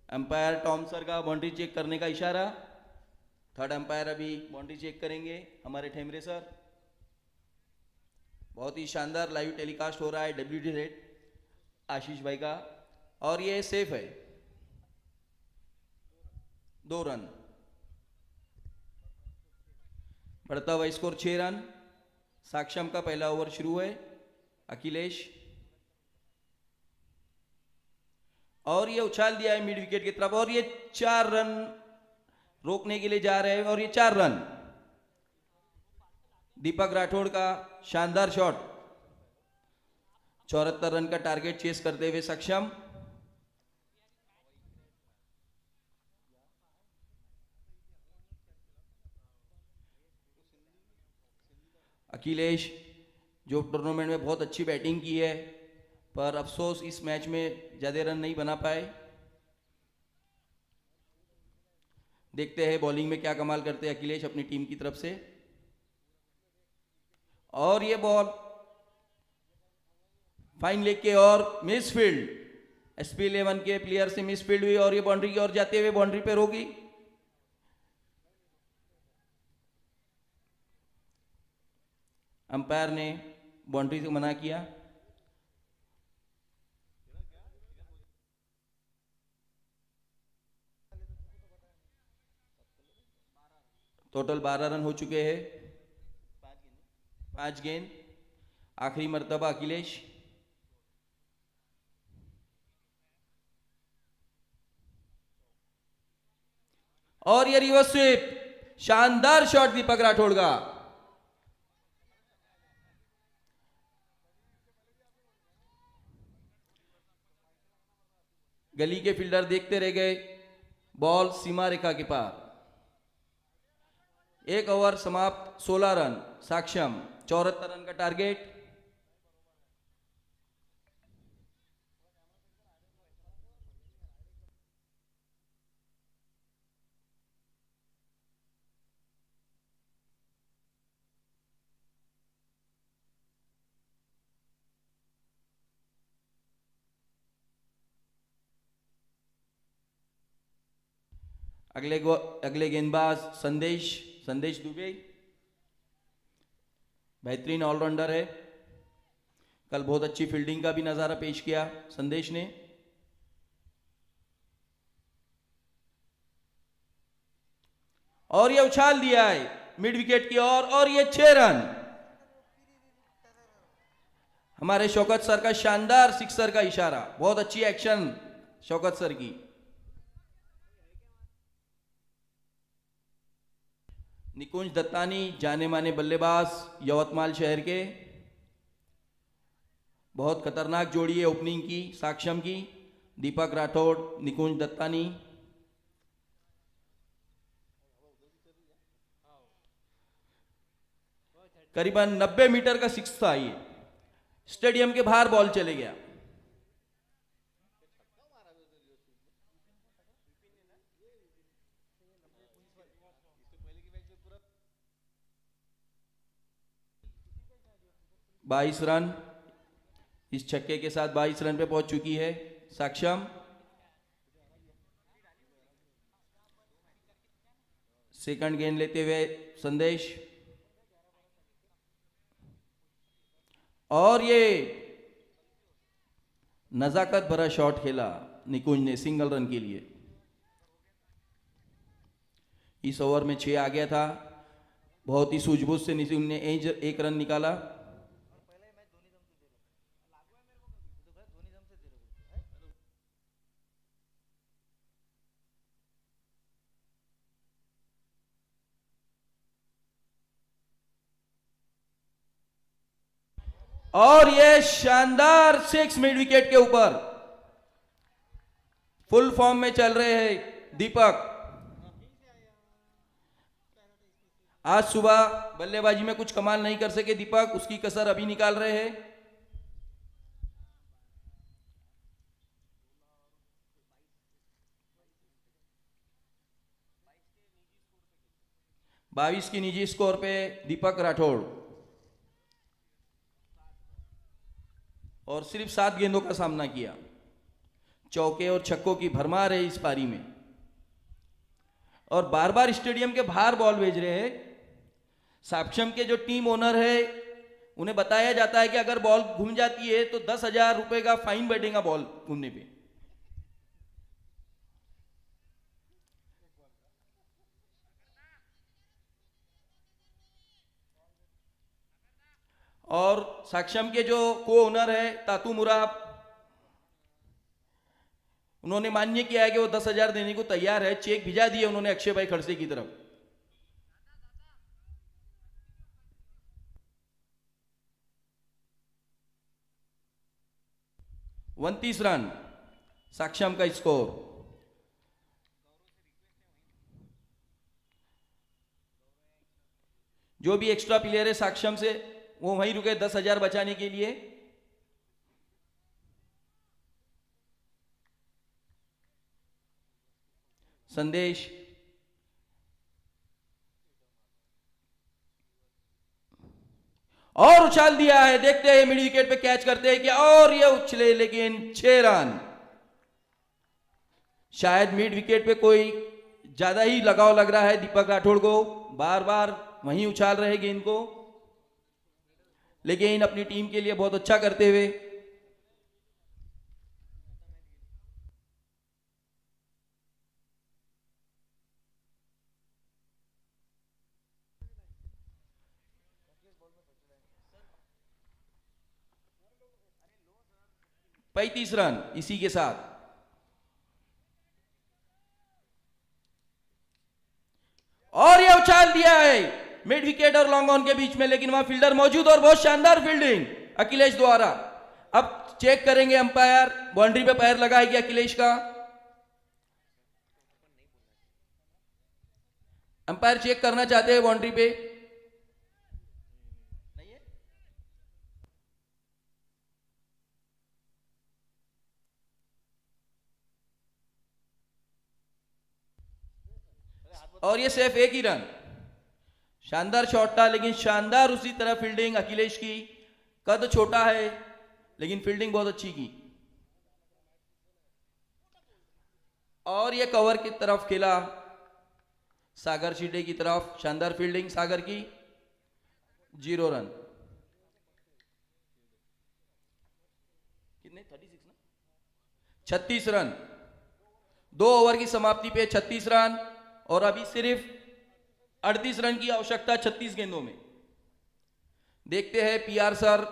Umpire Tom sir का बाउंड्री चेक करने का इशारा। थर्ड अंपायर अभी बाउंड्री चेक करेंगे हमारे ठेमरे सर। बहुत ही शानदार लाइव टेलीकास्ट हो रहा है WD रेड आशीष भाई का, और ये सेफ है, 2 रन। बढ़ता हुआ स्कोर 6 रन। साक्षम का पहला ओवर शुरू है। अखिलेश, और ये उछाल दिया है मिड विकेट की तरफ, और ये 4 रन रोकने के लिए जा रहे हैं, और ये 4 रन। दीपक राठौड़ का शानदार शॉट। 74 रन का टारगेट चेस करते हुए सक्षम। अखिलेश जो टूर्नामेंट में बहुत अच्छी बैटिंग की है, पर अफसोस इस मैच में ज्यादा रन नहीं बना पाए। देखते हैं बॉलिंग में क्या कमाल करते हैं अखिलेश अपनी टीम की तरफ से। और ये बॉल फाइन लेग के और मिसफील्ड, SP11 के प्लेयर से मिसफील्ड हुई, और ये बाउंड्री की ओर जाते हुए बाउंड्री पे रोकी। अंपायर ने बाउंड्री से मना किया। टोटल 12 रन हो चुके हैं, 5 गेंद। आखिरी मर्तबा अखिलेश। और ये रिवर्स स्वीप, शानदार शॉट दीपक राठौड़ का। गली के फील्डर देखते रह गए, बॉल सीमा रेखा के पार। 1 ओवर समाप्त, 16 रन। साक्षम 74 रन का टारगेट। अगले गेंदबाज संदेश दुबे, बेहतरीन ऑलराउंडर है। कल बहुत अच्छी फील्डिंग का भी नजारा पेश किया संदेश ने। और ये उछाल दिया है मिड विकेट की ओर, और ये 6 रन। हमारे शौकत सर का शानदार सिक्सर का इशारा, बहुत अच्छी एक्शन शौकत सर की। निकुंज दत्तानी जाने माने बल्लेबाज यवतमाल शहर के, बहुत खतरनाक जोड़ी है ओपनिंग की साक्षम की। दीपक राठौड़, निकुंज दत्तानी। करीबन 90 मीटर का सिक्स था ये। स्टेडियम के बाहर बॉल चले गया। बाईस रन, इस छक्के के साथ 22 रन पे पहुंच चुकी है साक्षम। सेकंड गेंद लेते हुए संदेश, और ये नजाकत भरा शॉट खेला निकुंज ने सिंगल रन के लिए। इस ओवर में 6 आ गया था। बहुत ही सूझबूझ से निकुंज ने 1 रन निकाला। और ये शानदार 6 मिड विकेट के ऊपर फुल फॉर्म में चल रहे हैं दीपक। आज सुबह बल्लेबाजी में कुछ कमाल नहीं कर सके दीपक, उसकी कसर अभी निकाल रहे हैं। बाईस की निजी स्कोर पे दीपक राठौड़, और सिर्फ 7 गेंदों का सामना किया। चौके और छक्कों की भरमार है इस पारी में, और बार बार स्टेडियम के बाहर बॉल भेज रहे हैं। साक्षम के जो टीम ओनर है उन्हें बताया जाता है कि अगर बॉल घूम जाती है तो 10,000 रुपए का फाइन बैठेगा बॉल घूमने पे। और साक्षम के जो को ओनर है तातू मुराब, उन्होंने मान्य किया है कि वो 10,000 देने को तैयार है। चेक भिजा दिए उन्होंने अक्षय भाई खड़से की तरफ। उनतीस रन साक्षम का स्कोर। जो भी एक्स्ट्रा प्लेयर है साक्षम से वो वहीं रुके 10,000 बचाने के लिए। संदेश और उछाल दिया है, देखते हैं मिड विकेट पे कैच करते हैं क्या, और ये उछले लेकिन 6 रन। शायद मिड विकेट पे कोई ज्यादा ही लगाव लग रहा है दीपक राठौड़ को, बार बार वहीं उछाल रहे गेंद को, लेकिन अपनी टीम के लिए बहुत अच्छा करते हुए। पैंतीस रन इसी के साथ। और यह उछाल दिया है मिड विकेट और लॉन्ग ऑन के बीच में, लेकिन वहां फील्डर मौजूद और बहुत शानदार फील्डिंग अखिलेश द्वारा। अब चेक करेंगे अंपायर, बाउंड्री पे पैर लगा है कि अखिलेश का। अंपायर चेक करना चाहते हैं बाउंड्री पे, नहीं है। और ये सिर्फ एक ही रन। शानदार शॉट था, लेकिन शानदार उसी तरह फील्डिंग अखिलेश की। कद छोटा है लेकिन फील्डिंग बहुत अच्छी की। और ये कवर की तरफ खेला सागर शीटे की तरफ, शानदार फील्डिंग सागर की। 0 रन। कितने 36 ना, 36 रन। 2 ओवर की समाप्ति पे 36 रन, और अभी सिर्फ 38 रन की आवश्यकता 36 गेंदों में। देखते हैं पीआर सर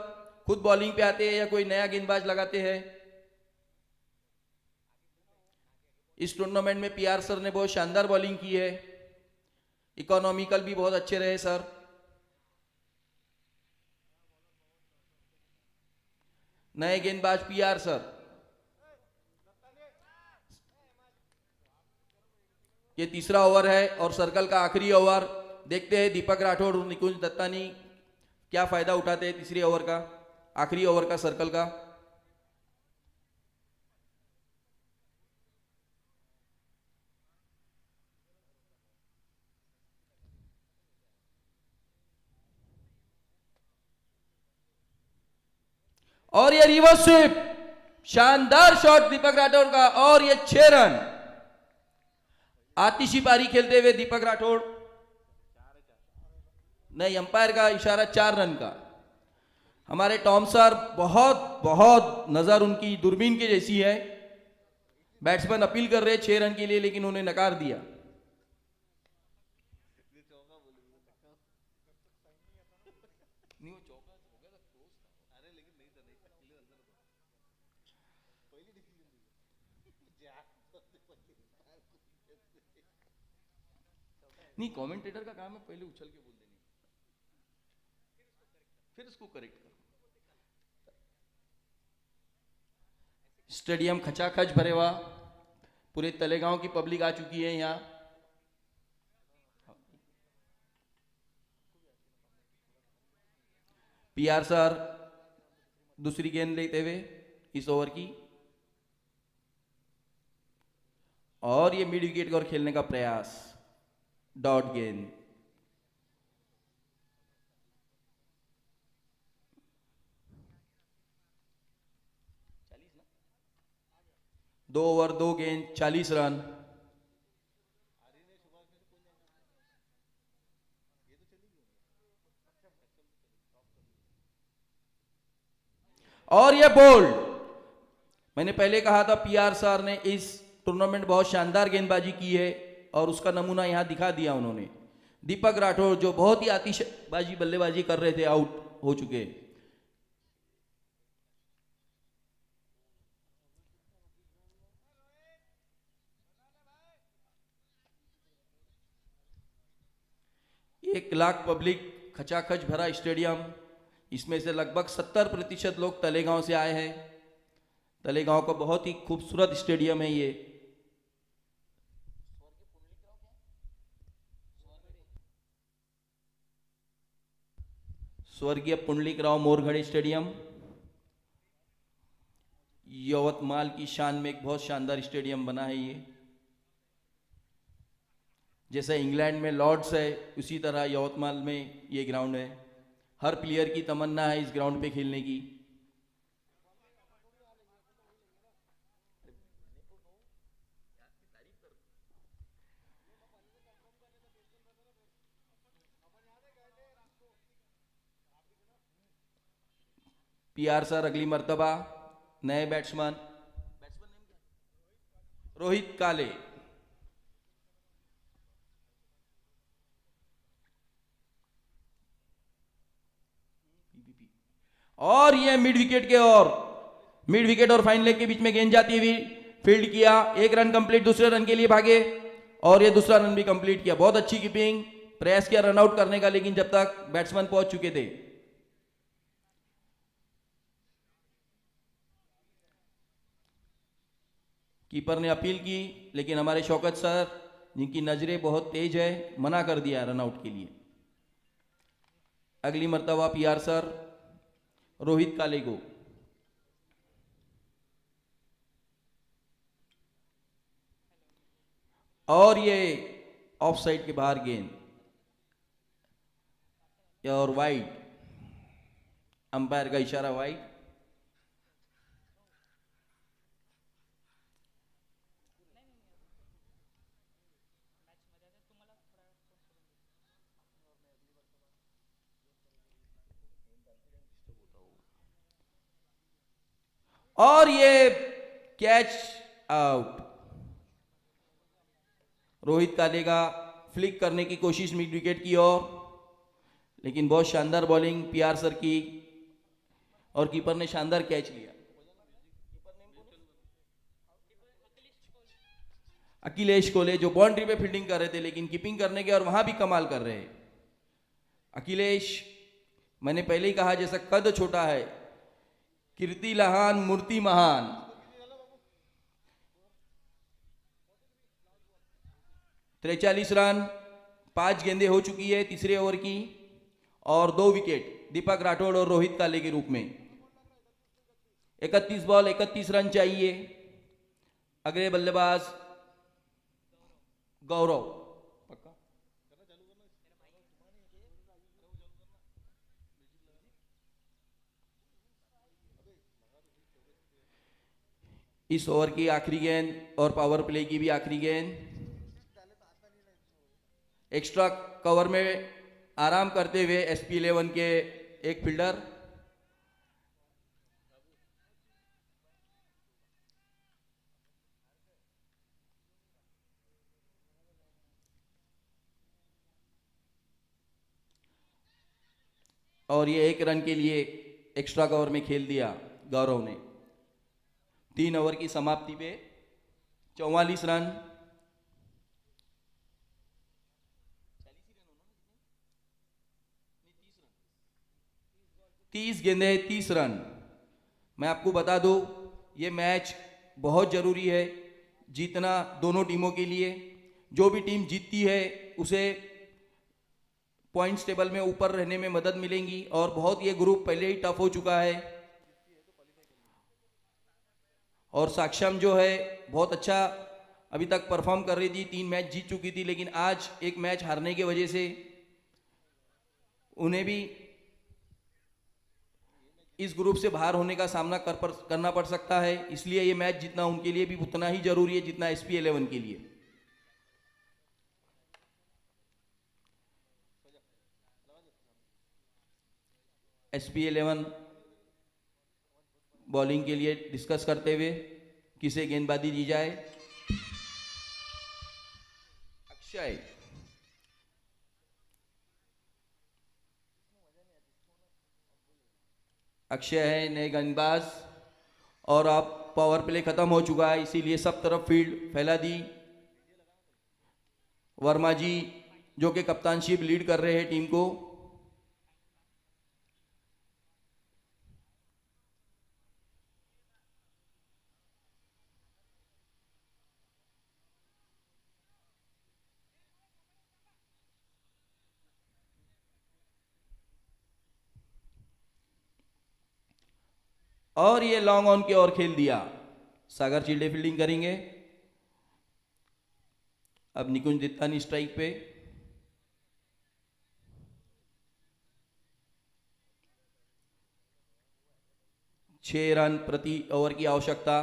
खुद बॉलिंग पे आते हैं या कोई नया गेंदबाज लगाते हैं। इस टूर्नामेंट में पीआर सर ने बहुत शानदार बॉलिंग की है, इकोनॉमिकल भी बहुत अच्छे रहे सर। नए गेंदबाज पीआर सर। ये तीसरा ओवर है और सर्कल का आखिरी ओवर। देखते हैं दीपक राठौड़ और निकुंज दत्तानी क्या फायदा उठाते हैं तीसरे ओवर का, आखिरी ओवर का सर्कल का। और ये रिवर्स स्वीप, शानदार शॉट दीपक राठौड़ का, और ये 6 रन। आतिशी पारी खेलते हुए दीपक राठौड़। नहीं, अंपायर का इशारा 4 रन का। हमारे टॉम सर बहुत बहुत नजर उनकी दूरबीन के जैसी है। बैट्समैन अपील कर रहे 6 रन के लिए, लेकिन उन्हें नकार दिया। नहीं, कमेंटेटर का काम है पहले उछल के बोल देने, फिर उसको करेक्ट कर। स्टेडियम खचाखच भरे हुआ, पूरे तलेगांव की पब्लिक आ चुकी है यहाँ। पीआर सर दूसरी गेंद लेते हुए इस ओवर की, और ये मिड विकेट और खेलने का प्रयास। डॉट गेंद। 2 ओवर 2 गेंद 40 रन। और ये बोल्ड, मैंने पहले कहा था पीआर सर ने इस टूर्नामेंट बहुत शानदार गेंदबाजी की है और उसका नमूना यहां दिखा दिया उन्होंने। दीपक राठौर जो बहुत ही आतिशबाजी बल्लेबाजी कर रहे थे, आउट हो चुके। एक लाख पब्लिक, खचाखच भरा स्टेडियम, इसमें से लगभग 70% लोग तलेगांव से आए हैं। तलेगांव का बहुत ही खूबसूरत स्टेडियम है ये। स्वर्गीय पुंडलिकराव मोरघड़े स्टेडियम यवतमाल की शान में एक बहुत शानदार स्टेडियम बना है ये। जैसे इंग्लैंड में लॉर्ड्स है, उसी तरह यवतमाल में ये ग्राउंड है। हर प्लेयर की तमन्ना है इस ग्राउंड पे खेलने की। पीआर सर अगली मर्तबा नए बैट्समैन रोहित काले। और ये मिड विकेट और फाइन लेग के बीच में गेंद जाती हुई फील्ड किया। 1 रन कंप्लीट, दूसरे रन के लिए भागे और ये दूसरा रन भी कंप्लीट किया। बहुत अच्छी कीपिंग, प्रयास किया रन आउट करने का, लेकिन जब तक बैट्समैन पहुंच चुके थे। कीपर ने अपील की, लेकिन हमारे शौकत सर, जिनकी नजरें बहुत तेज है, मना कर दिया रन आउट के लिए। अगली मर्तबा पीआर सर रोहित काले को। और ये ऑफ साइड के बाहर गेंद और वाइड, अंपायर का इशारा वाइड। और ये कैच आउट। रोहित काले का फ्लिक करने की कोशिश मिड विकेट की ओर, लेकिन बहुत शानदार बॉलिंग पीआर सर की और कीपर ने शानदार कैच लिया। अखिलेश कोले जो बाउंड्री पे फील्डिंग कर रहे थे, लेकिन कीपिंग करने के और वहां भी कमाल कर रहे हैं। अखिलेश, मैंने पहले ही कहा जैसा कद छोटा है, कीर्ति लहान मूर्ति महान। त्रेचालीस रन, 5 गेंदें हो चुकी है तीसरे ओवर की और 2 विकेट दीपक राठौड़ और रोहित काले के रूप में। 31 बॉल 31 रन चाहिए। अगले बल्लेबाज गौरव। इस ओवर की आखिरी गेंद और पावर प्ले की भी आखिरी गेंद। एक्स्ट्रा कवर में आराम करते हुए SP11 के एक फील्डर। और ये 1 रन के लिए एक्स्ट्रा कवर में खेल दिया गौरव ने। 3 ओवर की समाप्ति पे 44 रन। 30 गेंदें 30 रन। मैं आपको बता दूं, ये मैच बहुत जरूरी है जीतना दोनों टीमों के लिए। जो भी टीम जीतती है उसे पॉइंट्स टेबल में ऊपर रहने में मदद मिलेगी और बहुत ये ग्रुप पहले ही टफ हो चुका है। और साक्षम जो है बहुत अच्छा अभी तक परफॉर्म कर रही थी, 3 मैच जीत चुकी थी, लेकिन आज एक मैच हारने की वजह से उन्हें भी इस ग्रुप से बाहर होने का सामना करना पड़ सकता है, इसलिए ये मैच जीतना उनके लिए भी उतना ही जरूरी है जितना SP11 के लिए। SP11 बॉलिंग के लिए डिस्कस करते हुए किसे गेंदबाजी दी जाए। अक्षय, अक्षय है नए गेंदबाज और अब पावर प्ले खत्म हो चुका है, इसीलिए सब तरफ फील्ड फैला दी। वर्मा जी जो कि कप्तानशिप लीड कर रहे हैं टीम को। और ये लॉन्ग ऑन की ओर खेल दिया। सागर चिल्डे फील्डिंग करेंगे। अब निकुंज दत्तानी स्ट्राइक पे। 6 रन प्रति ओवर की आवश्यकता,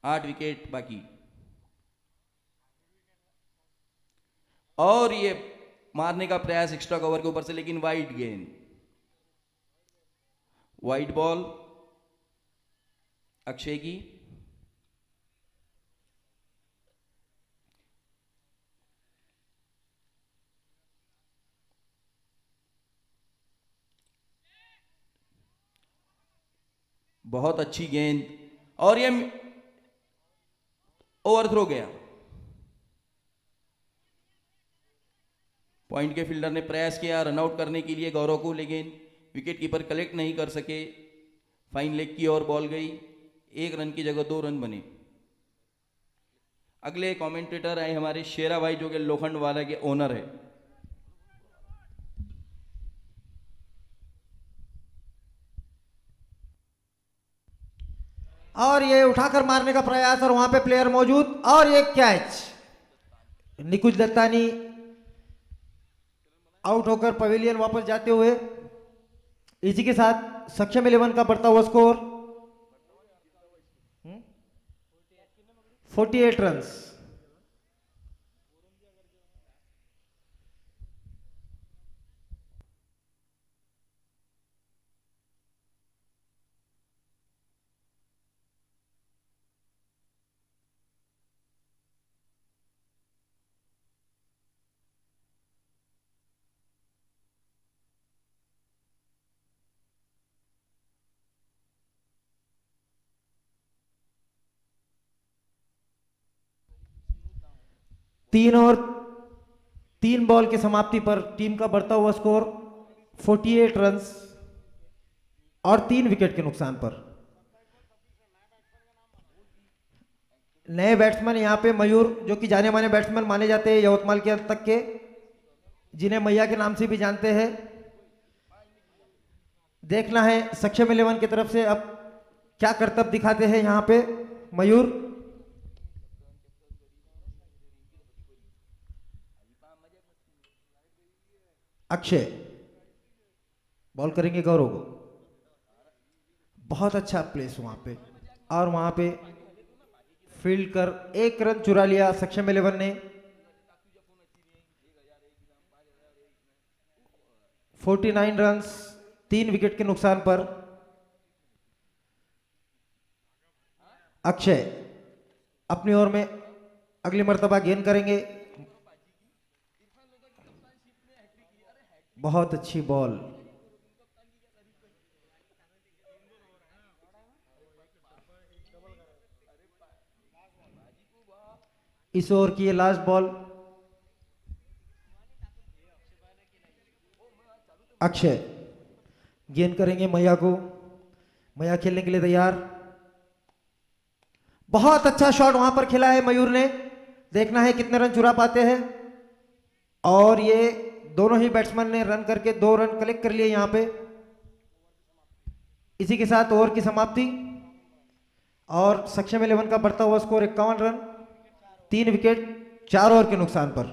8 विकेट बाकी। और ये मारने का प्रयास एक्स्ट्रा कवर के ऊपर से, लेकिन वाइड गेंद, वाइड बॉल अक्षय की। बहुत अच्छी गेंद और ये ओवरथ्रो गया। पॉइंट के फील्डर ने प्रयास किया रनआउट करने के लिए गौरव को, लेकिन विकेट कीपर कलेक्ट नहीं कर सके। फाइन लेग की ओर बॉल गई। 1 रन की जगह 2 रन बने। अगले कमेंटेटर आए हमारे शेरा भाई जो कि लोखंड वाला के ओनर है। और ये उठाकर मारने का प्रयास और वहां पे प्लेयर मौजूद और ये कैच। निकुंज दत्तानी आउट होकर पवेलियन वापस जाते हुए। इसी के साथ सक्षम 11 का बढ़ता हुआ स्कोर 48 रन्स। तीन और 3 बॉल की समाप्ति पर टीम का बढ़ता हुआ स्कोर 48 रन्स और 3 विकेट के नुकसान पर। नए बैट्समैन यहाँ पे मयूर जो कि जाने माने बैट्समैन माने जाते हैं यवतमाल के अंत तक के, जिन्हें मैया के नाम से भी जानते हैं। देखना है सक्षम 11 की तरफ से अब क्या करतब दिखाते हैं यहाँ पे मयूर। अक्षय बॉल करेंगे गौरव को। बहुत अच्छा प्लेस वहां पे और वहां पे फील्ड कर 1 रन चुरा लिया सक्षम 11 ने। 49 रन्स 3 विकेट के नुकसान पर। अक्षय अपनी ओर में अगली मर्तबा गेंद करेंगे। बहुत अच्छी बॉल। इस ओवर की ये लास्ट बॉल। अक्षय गेंद करेंगे मैया को। मैया खेलने के लिए तैयार। बहुत अच्छा शॉट वहां पर खेला है मयूर ने। देखना है कितने रन चुरा पाते हैं। और ये दोनों ही बैट्समैन ने रन करके 2 रन कलेक्ट कर लिए यहां पे। इसी के साथ ओवर की समाप्ति और सक्षम 11 का बढ़ता हुआ स्कोर 51 रन 3 विकेट 4 ओवर के नुकसान पर।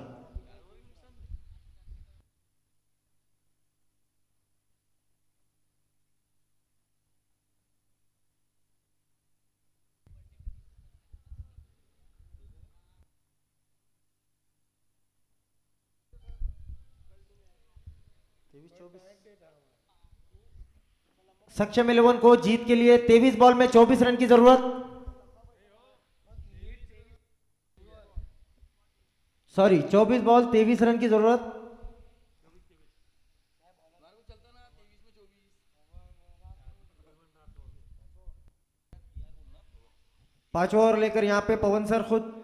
सक्षम 11 को जीत के लिए 23 बॉल में 24 रन की जरूरत। सॉरी, 24 बॉल 23 रन की जरूरत। पांचवा ओवर लेकर यहां पे पवन सर खुद।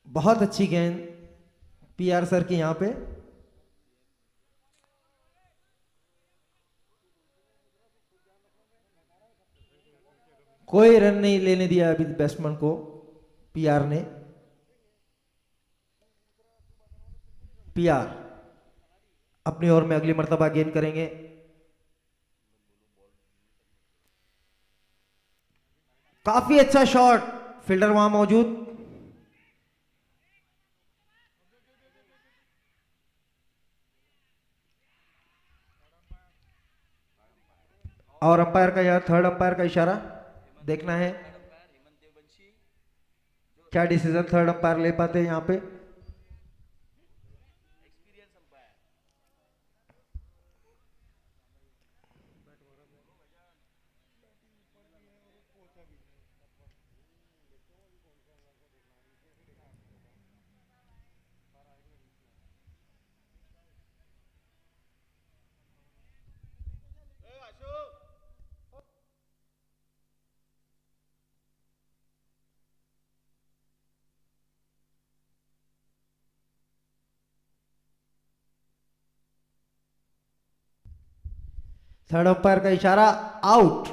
बहुत अच्छी गेंद पीआर सर की यहां पे। कोई रन नहीं लेने दिया अभी बैट्समैन को पीआर ने। पीआर अपनी ओर में अगली मर्तबा गेंद करेंगे। काफी अच्छा शॉट, फील्डर वहां मौजूद। और अंपायर का यह थर्ड अंपायर का इशारा देखना है क्या डिसीजन थर्ड अंपायर ले पाते हैं यहां पे। थर्ड अंपायर का इशारा, आउट।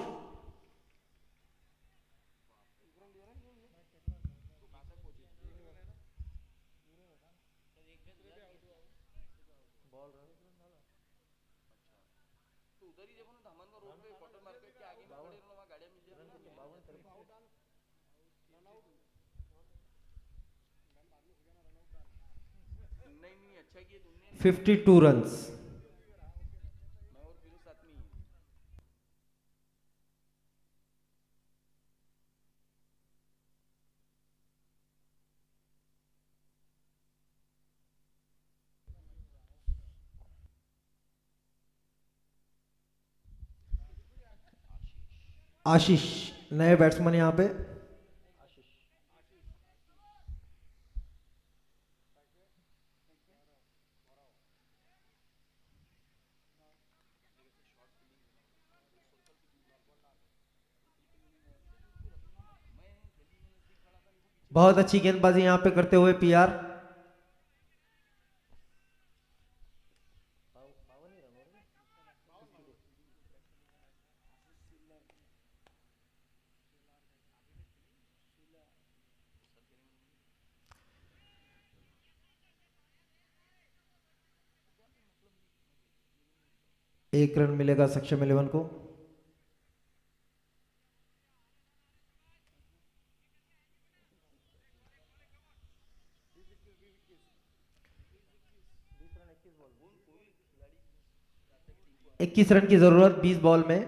नहीं अच्छा किया तुमने। 52 रन्स। आशीष नए बैट्समैन यहां पे। बहुत अच्छी गेंदबाजी यहां पे करते हुए पीआर। एक रन मिलेगा सक्षम 11 को। इक्कीस रन की जरूरत 20 बॉल में।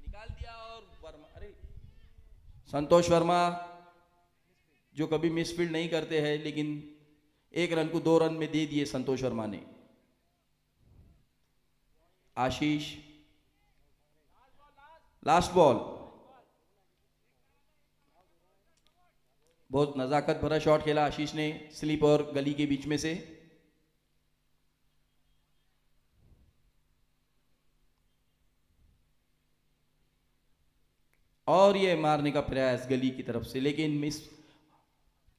निकाल दिया और वर्मा, अरे संतोष वर्मा जो कभी मिसफील्ड नहीं करते हैं, लेकिन एक रन को 2 रन में दे दिए संतोष वर्मा ने। आशीष लास्ट बॉल, बहुत नजाकत भरा शॉट खेला आशीष ने स्लिप और गली के बीच में से। और ये मारने का प्रयास गली की तरफ से, लेकिन मिस,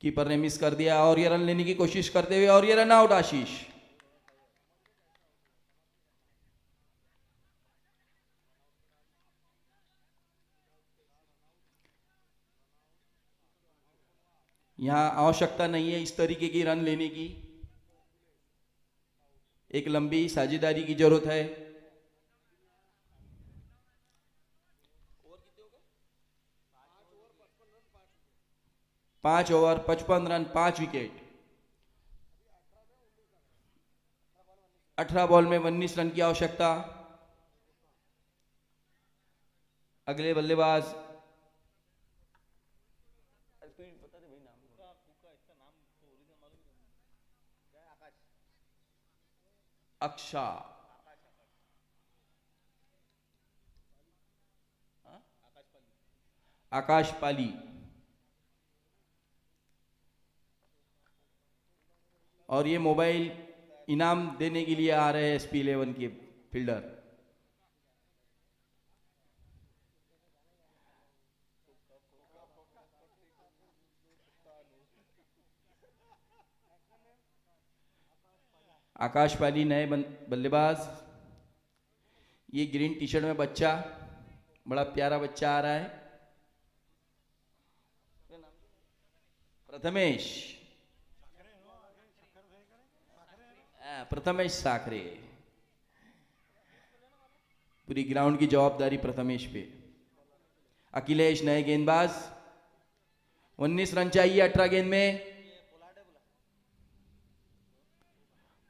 कीपर ने मिस कर दिया और ये रन लेने की कोशिश करते हुए, और ये रन आउट आशीष। यहां आवश्यकता नहीं है इस तरीके की रन लेने की, एक लंबी साझेदारी की जरूरत है। 5 ओवर 55 रन 5 विकेट। 18 बॉल में 19 रन की आवश्यकता। अगले बल्लेबाज अक्षा। आकाश पाली। और ये मोबाइल इनाम देने के लिए आ रहे हैं SP11 के फील्डर। आकाश पाली नए बल्लेबाज। ये ग्रीन टी शर्ट में बच्चा, बड़ा प्यारा बच्चा आ रहा है, प्रथमेश। प्रथमेश साखरे। पूरी ग्राउंड की जवाबदारी प्रथमेश पे। अखिलेश नए गेंदबाज। 19 रन चाहिए 18 गेंद में।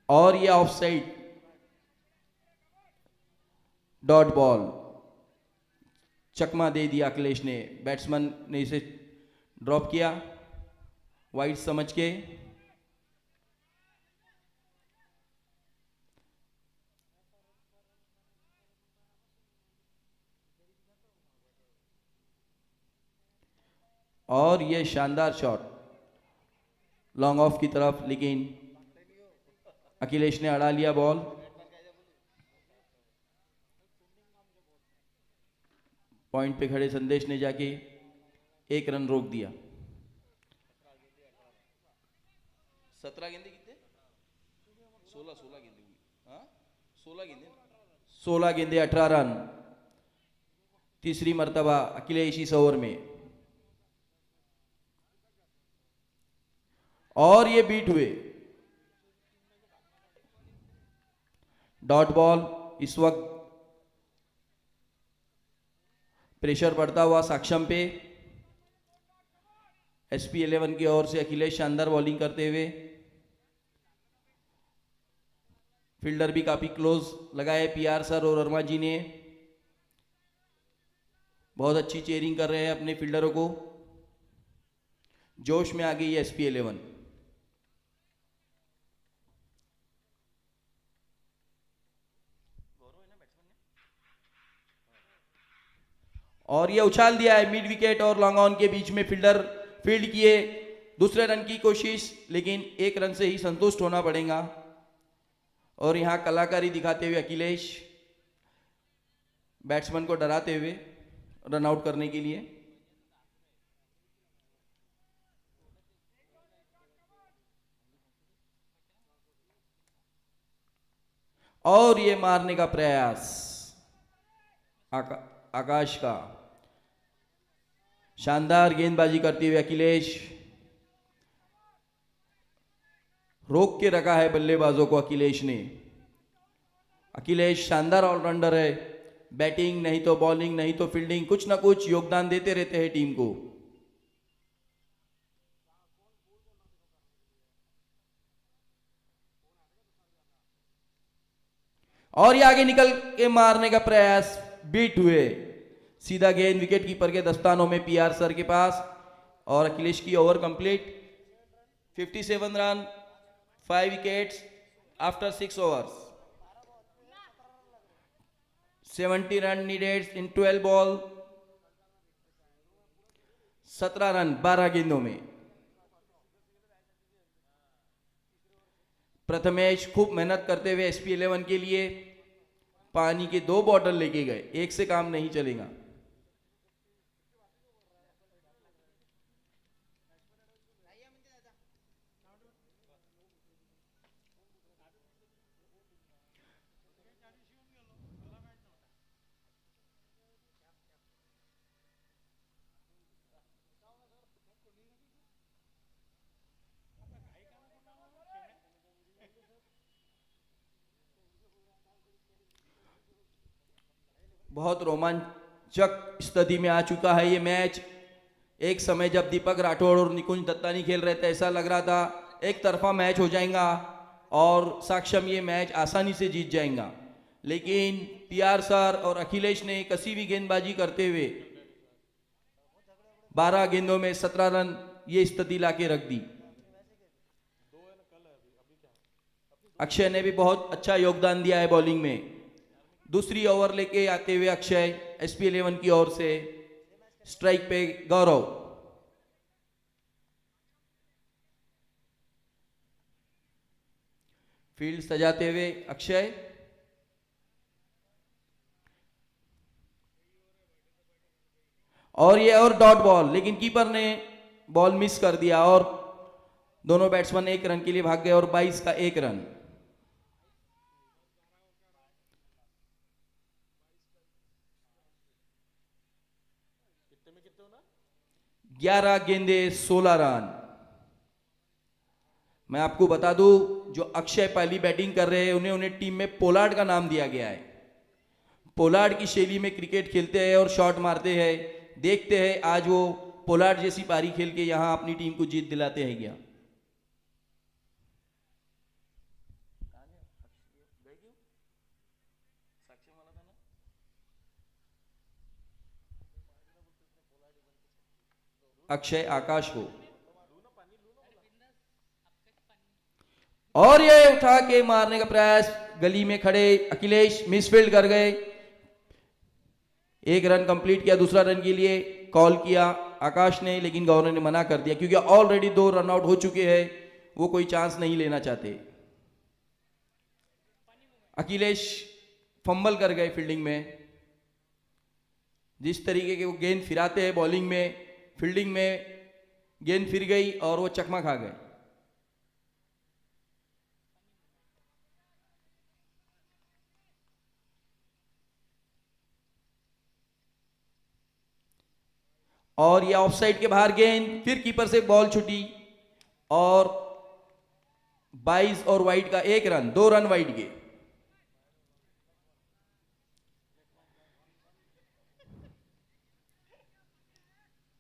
और ये ऑफ साइड डॉट बॉल। चकमा दे दिया अखिलेश ने। बैट्समैन ने इसे ड्रॉप किया वाइड समझ के। और ये शानदार शॉट लॉन्ग ऑफ की तरफ, लेकिन अखिलेश ने अड़ा लिया बॉल। पॉइंट पे खड़े संदेश ने जाके 1 रन रोक दिया। 17 गेंदे कितने? 16 गेंदे हुई। हाँ 16 गेंदे 18 रन। तीसरी मर्तबा अखिलेश इस ओवर में। और ये बीट हुए। Dot ball. इस वक्त प्रेशर बढ़ता हुआ साक्षम पे। SP11 की ओर से अखिलेश शानदार बॉलिंग करते हुए। फील्डर भी काफी क्लोज लगाए PR सर और वर्मा जी ने। बहुत अच्छी चेयरिंग कर रहे हैं अपने फील्डरों को। जोश में आ गई है SP11। और ये उछाल दिया है मिड विकेट और लॉन्ग ऑन के बीच में। फील्डर फील्ड किए, दूसरे रन की कोशिश, लेकिन 1 रन से ही संतुष्ट होना पड़ेगा। और यहां कलाकारी दिखाते हुए अखिलेश बैट्समैन को डराते हुए रन आउट करने के लिए। और ये मारने का प्रयास आकाश का। शानदार गेंदबाजी करते हुए अखिलेश। रोक के रखा है बल्लेबाजों को अखिलेश ने। अखिलेश शानदार ऑलराउंडर है। बैटिंग नहीं तो बॉलिंग नहीं तो फील्डिंग, कुछ ना कुछ योगदान देते रहते हैं टीम को। और ये आगे निकल के मारने का प्रयास, बीट हुए। सीधा गेंद विकेट कीपर के दस्तानों में PR सर के पास। और अखिलेश की over complete. 57 run 5 wickets after 6 overs। 70 run needed in 12 ball. 17 run 12 गेंदों में। प्रथमेश खूब मेहनत करते हुए SP11 के लिए पानी के 2 बॉटल लेके गए। एक से काम नहीं चलेगा। बहुत रोमांचक स्थिति में आ चुका है ये मैच। एक समय जब दीपक राठौड़ और निकुंज दत्तानी खेल रहे थे ऐसा लग रहा था एक तरफा मैच हो जाएगा और साक्षम ये मैच आसानी से जीत जाएगा, लेकिन पीआर सर और अखिलेश ने कसी भी गेंदबाजी करते हुए 12 गेंदों में 17 रन ये स्थिति लाके रख दी। अक्षय ने भी बहुत अच्छा योगदान दिया है बॉलिंग में। दूसरी ओवर लेके आते हुए अक्षय SP11 की ओर से स्ट्राइक पे गौरव। फील्ड सजाते हुए अक्षय, और ये और डॉट बॉल, लेकिन कीपर ने बॉल मिस कर दिया और दोनों बैट्समैन 1 रन के लिए भाग गए और 22 का 1 रन। 11 गेंदे 16 रन। मैं आपको बता दूं जो अक्षय पहली बैटिंग कर रहे हैं उन्हें टीम में पोलार्ड का नाम दिया गया है। पोलार्ड की शैली में क्रिकेट खेलते हैं और शॉट मारते हैं। देखते हैं आज वो पोलार्ड जैसी पारी खेल के यहां अपनी टीम को जीत दिलाते हैं क्या। अक्षय आकाश को, और ये उठा के मारने का प्रयास, गली में खड़े अखिलेश मिसफील्ड कर गए। 1 रन कंप्लीट किया, दूसरा रन के लिए कॉल किया आकाश ने, लेकिन गवर्नर ने मना कर दिया क्योंकि ऑलरेडी 2 रन आउट हो चुके हैं, वो कोई चांस नहीं लेना चाहते। अखिलेश फंबल कर गए फील्डिंग में। जिस तरीके के वो गेंद फिराते हैं बॉलिंग में, फील्डिंग में गेंद फिर गई और वो चकमा खा गए। और ये ऑफसाइड के बाहर गेंद, फिर कीपर से बॉल छूटी और 22 और वाइड का 1 रन, 2 रन वाइड के।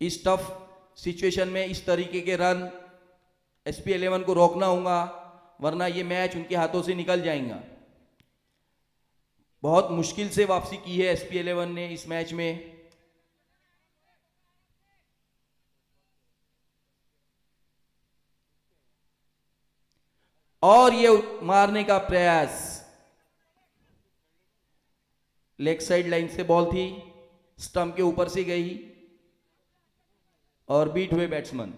इस टफ सिचुएशन में इस तरीके के रन SP11 को रोकना होगा, वरना ये मैच उनके हाथों से निकल जाएगा। बहुत मुश्किल से वापसी की है SP11 ने इस मैच में। और ये मारने का प्रयास, लेग साइड लाइन से बॉल थी, स्टंप के ऊपर से गई और बीट हुए बैट्समैन।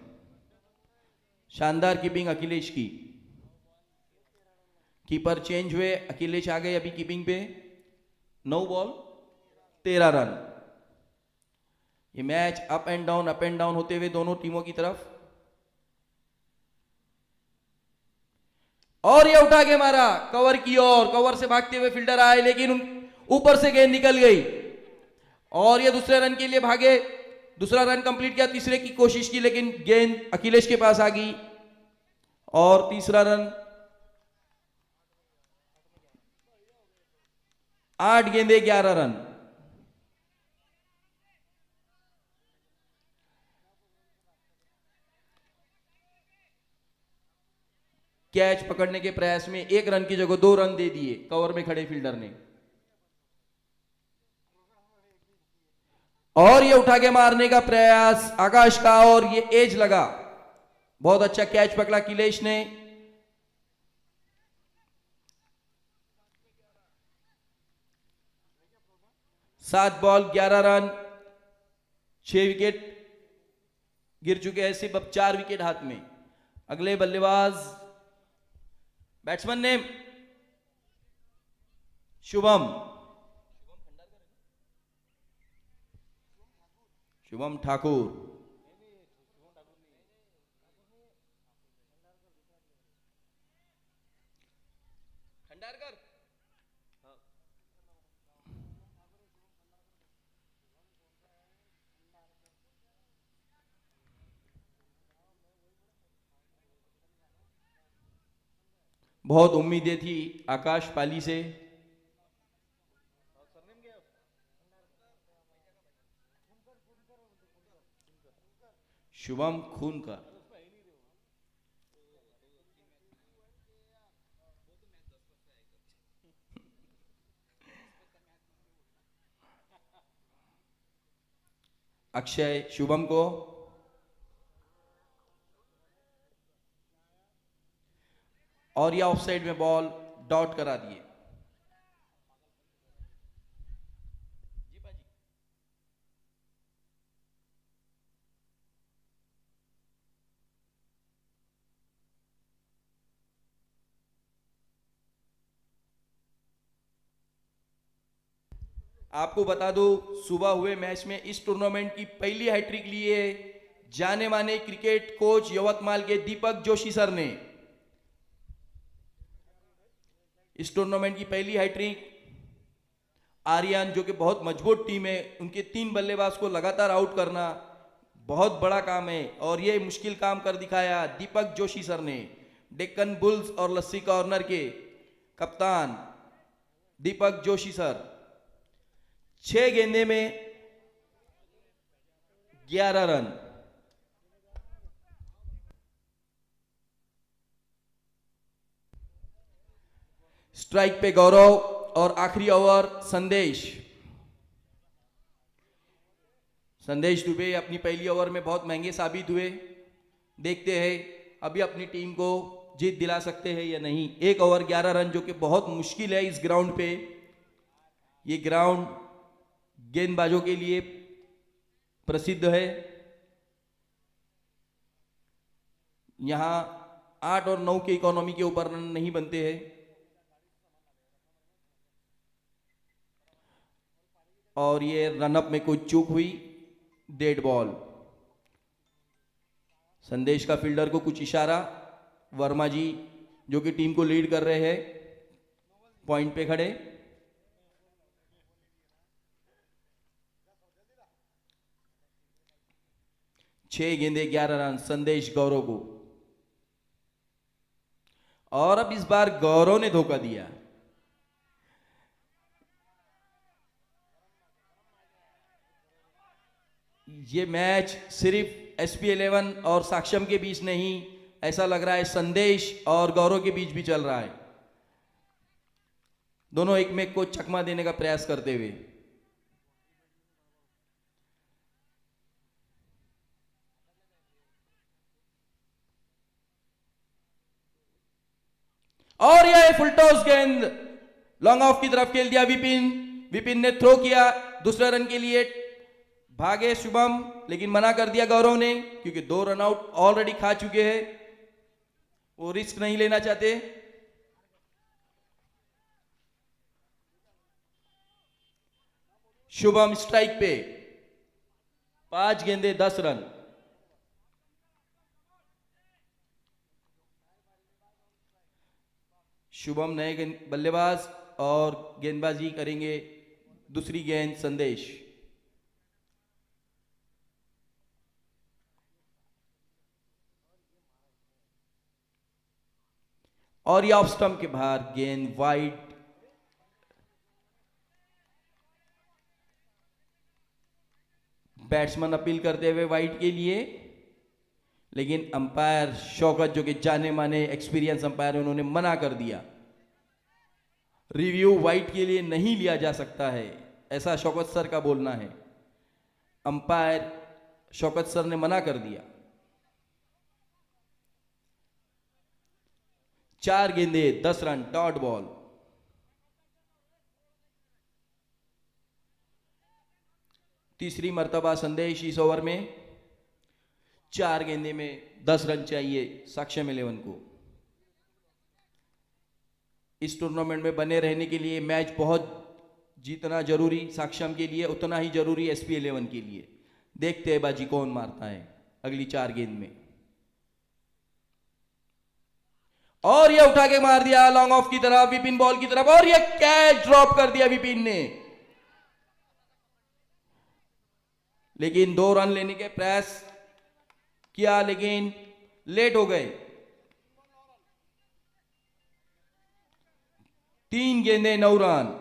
शानदार कीपिंग अखिलेश की। कीपर चेंज हुए, अखिलेश आ गए अभी कीपिंग पे। 9 बॉल 13 रन। ये मैच अप एंड डाउन होते हुए दोनों टीमों की तरफ। और ये उठा के मारा कवर की ओर, कवर से भागते हुए फील्डर आए लेकिन ऊपर से गेंद निकल गई और ये दूसरे रन के लिए भागे। दूसरा रन कंप्लीट किया, तीसरे की कोशिश की लेकिन गेंद अखिलेश के पास आ गई और तीसरा रन। 8 गेंदे 11 रन। कैच पकड़ने के प्रयास में 1 रन की जगह 2 रन दे दिए कवर में खड़े फील्डर ने। और ये उठा के मारने का प्रयास आकाश का और ये एज लगा। बहुत अच्छा कैच पकड़ा अखिलेश ने। सात बॉल 11 रन, 6 विकेट गिर चुके हैं, सिर्फ अब 4 विकेट हाथ में। अगले बल्लेबाज बैट्समैन नेम शुभम ठाकुर। बहुत उम्मीदें थी आकाश पाली से। शुभम खूनकर। अक्षय शुभम को, और या ऑफसाइड में बॉल डॉट करा दिए। आपको बता दो, सुबह हुए मैच में इस टूर्नामेंट की पहली हैट्रिक ली है जाने माने क्रिकेट कोच यवतमाल के दीपक जोशी सर ने। इस टूर्नामेंट की पहली हैट्रिक। आर्यन जो कि बहुत मजबूत टीम है, उनके 3 बल्लेबाज को लगातार आउट करना बहुत बड़ा काम है, और ये मुश्किल काम कर दिखाया दीपक जोशी सर ने। डेक्कन बुल्स और लस्सी कॉर्नर के कप्तान दीपक जोशी सर 6 गेंदे में 11 रन। स्ट्राइक पे गौरव और आखिरी ओवर संदेश दुबे अपनी पहली ओवर में बहुत महंगे साबित हुए। देखते हैं अभी अपनी टीम को जीत दिला सकते हैं या नहीं। 1 ओवर 11 रन, जो कि बहुत मुश्किल है इस ग्राउंड पे। ये ग्राउंड गेंदबाजों के लिए प्रसिद्ध है। यहां 8 और 9 के इकोनॉमी के ऊपर रन नहीं बनते हैं। और ये रनअप में कुछ चूक हुई, डेड बॉल। संदेश का फील्डर को कुछ इशारा। वर्मा जी जो कि टीम को लीड कर रहे हैं, पॉइंट पे खड़े। छह गेंदे 11 रन संदेश गौरव को। और अब इस बार गौरव ने धोखा दिया। ये मैच सिर्फ SP11 और साक्षम के बीच नहीं, ऐसा लग रहा है संदेश और गौरव के बीच भी चल रहा है। दोनों एक में को चकमा देने का प्रयास करते हुए। और यह फुल टॉस गेंद लॉन्ग ऑफ की तरफ खेल दिया विपिन। विपिन ने थ्रो किया दूसरे रन के लिए, भागे शुभम, लेकिन मना कर दिया गौरव ने, क्योंकि 2 रन आउट ऑलरेडी खा चुके हैं, वो रिस्क नहीं लेना चाहते। शुभम स्ट्राइक पे, 5 गेंदे 10 रन। शुभम नए बल्लेबाज और गेंदबाजी करेंगे दूसरी गेंद संदेश। और ये ऑफ स्टंप के बाहर गेंद वाइड। बैट्समैन अपील करते हुए वाइड के लिए, लेकिन अंपायर शौकत जो कि जाने माने एक्सपीरियंस अंपायर, उन्होंने मना कर दिया। रिव्यू वाइड के लिए नहीं लिया जा सकता है, ऐसा शौकत सर का बोलना है। अंपायर शौकत सर ने मना कर दिया। 4 गेंदे 10 रन डॉट बॉल। तीसरी मर्तबा संदेश इस ओवर में 4 गेंदे में 10 रन चाहिए साक्षम 11 को। इस टूर्नामेंट में बने रहने के लिए मैच बहुत जीतना जरूरी साक्षम के लिए, उतना ही जरूरी SP11 के लिए। देखते हैं बाजी कौन मारता है अगली 4 गेंद में। और ये उठा के मार दिया लॉन्ग ऑफ की तरफ, विपिन बॉल की तरफ, और ये कैच ड्रॉप कर दिया विपिन ने। लेकिन 2 रन लेने के प्रयास किया, लेकिन लेट हो गए। 3 गेंदे 9 रन।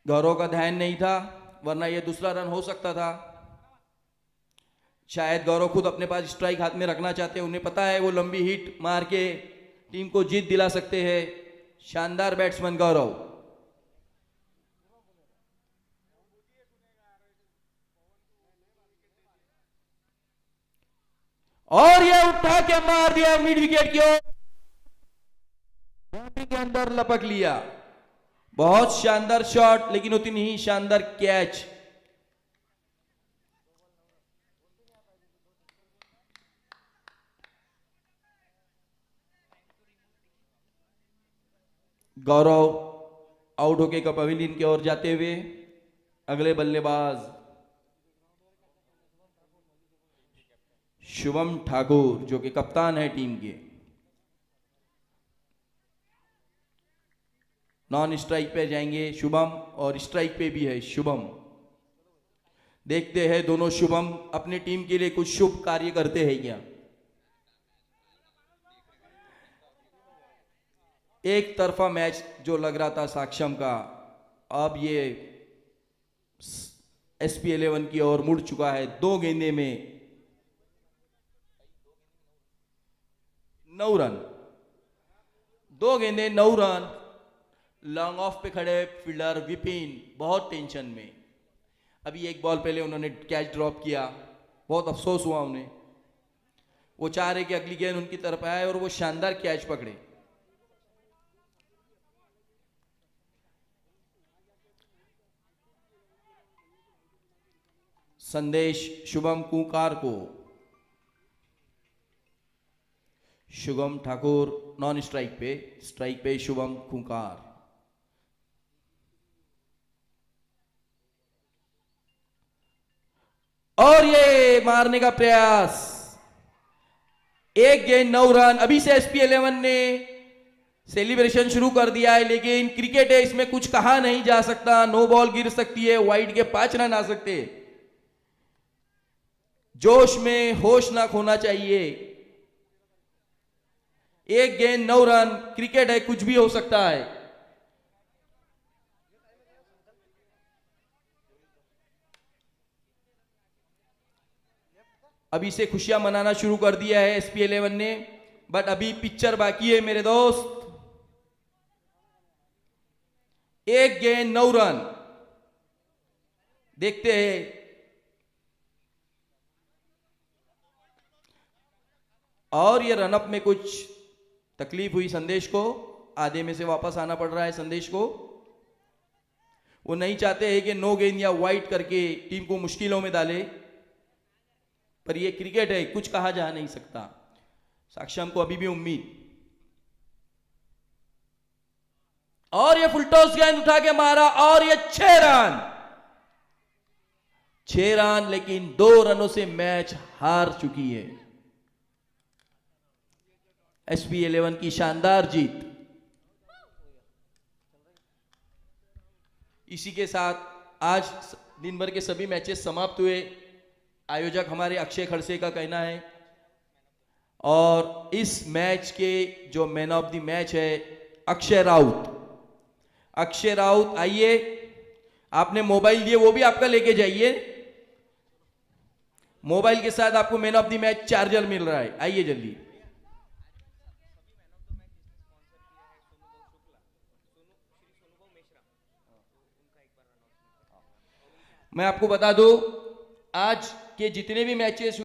गौरव का ध्यान नहीं था, वरना यह दूसरा रन हो सकता था। शायद गौरव खुद अपने पास स्ट्राइक हाथ में रखना चाहते हैं, उन्हें पता है वो लंबी हिट मार के टीम को जीत दिला सकते हैं। शानदार बैट्समैन गौरव। और ये उठा के मार दिया मिड विकेट की ओर, बाउंड्री के अंदर लपक लिया। बहुत शानदार शॉट, लेकिन उतनी ही शानदार कैच। गौरव आउट होके पवेलियन की ओर जाते हुए अगले बल्लेबाज शुभम ठाकुर, जो कि कप्तान है टीम के। नॉन स्ट्राइक पे जाएंगे शुभम और स्ट्राइक पे भी है शुभम। देखते हैं दोनों शुभम अपनी टीम के लिए कुछ शुभ कार्य करते हैं क्या। एक तरफा मैच जो लग रहा था साक्षम का, अब ये SP11 की ओर मुड़ चुका है। 2 गेंदे में 9 रन, 2 गेंदे 9 रन। लॉन्ग ऑफ पे खड़े फील्डर विपिन बहुत टेंशन में। अभी एक बॉल पहले उन्होंने कैच ड्रॉप किया, बहुत अफसोस हुआ उन्हें। वो चाह रहे कि अगली गेंद उनकी तरफ आए और वो शानदार कैच पकड़े। संदेश शुभम कुंकार को। शुभम ठाकुर नॉन स्ट्राइक पे, स्ट्राइक पे शुभम कुंकार। और ये मारने का प्रयास, 1 गेंद 9 रन। अभी से SP11 ने सेलिब्रेशन शुरू कर दिया है, लेकिन क्रिकेट है, इसमें कुछ कहा नहीं जा सकता। नो बॉल गिर सकती है, वाइड के 5 रन आ सकते। जोश में होश ना खोना चाहिए। 1 गेंद 9 रन, क्रिकेट है, कुछ भी हो सकता है। अभी से खुशियां मनाना शुरू कर दिया है SP11 ने, बट अभी पिक्चर बाकी है मेरे दोस्त। 1 गेंद 9 रन, देखते हैं। और ये रनअप में कुछ तकलीफ हुई संदेश को, आधे में से वापस आना पड़ रहा है संदेश को। वो नहीं चाहते हैं कि 9 गेंद या वाइड करके टीम को मुश्किलों में डाले, पर ये क्रिकेट है, कुछ कहा जा नहीं सकता। साक्षम को अभी भी उम्मीद। और ये फुलटॉस गेंद उठा के मारा और ये 6 रन, 6 रन, लेकिन 2 रनों से मैच हार चुकी है SP11 की शानदार जीत। इसी के साथ आज दिन भर के सभी मैचेस समाप्त हुए। आयोजक हमारे अक्षय खड़से का कहना है, और इस मैच के जो मैन ऑफ द मैच है अक्षय राउत। अक्षय राउत, आइए, आपने मोबाइल दिए वो भी आपका लेके जाइए। मोबाइल के साथ आपको man of the match charger मिल रहा है, आइए जल्दी। मैं आपको बता दूं, आज के जितने भी मैचेस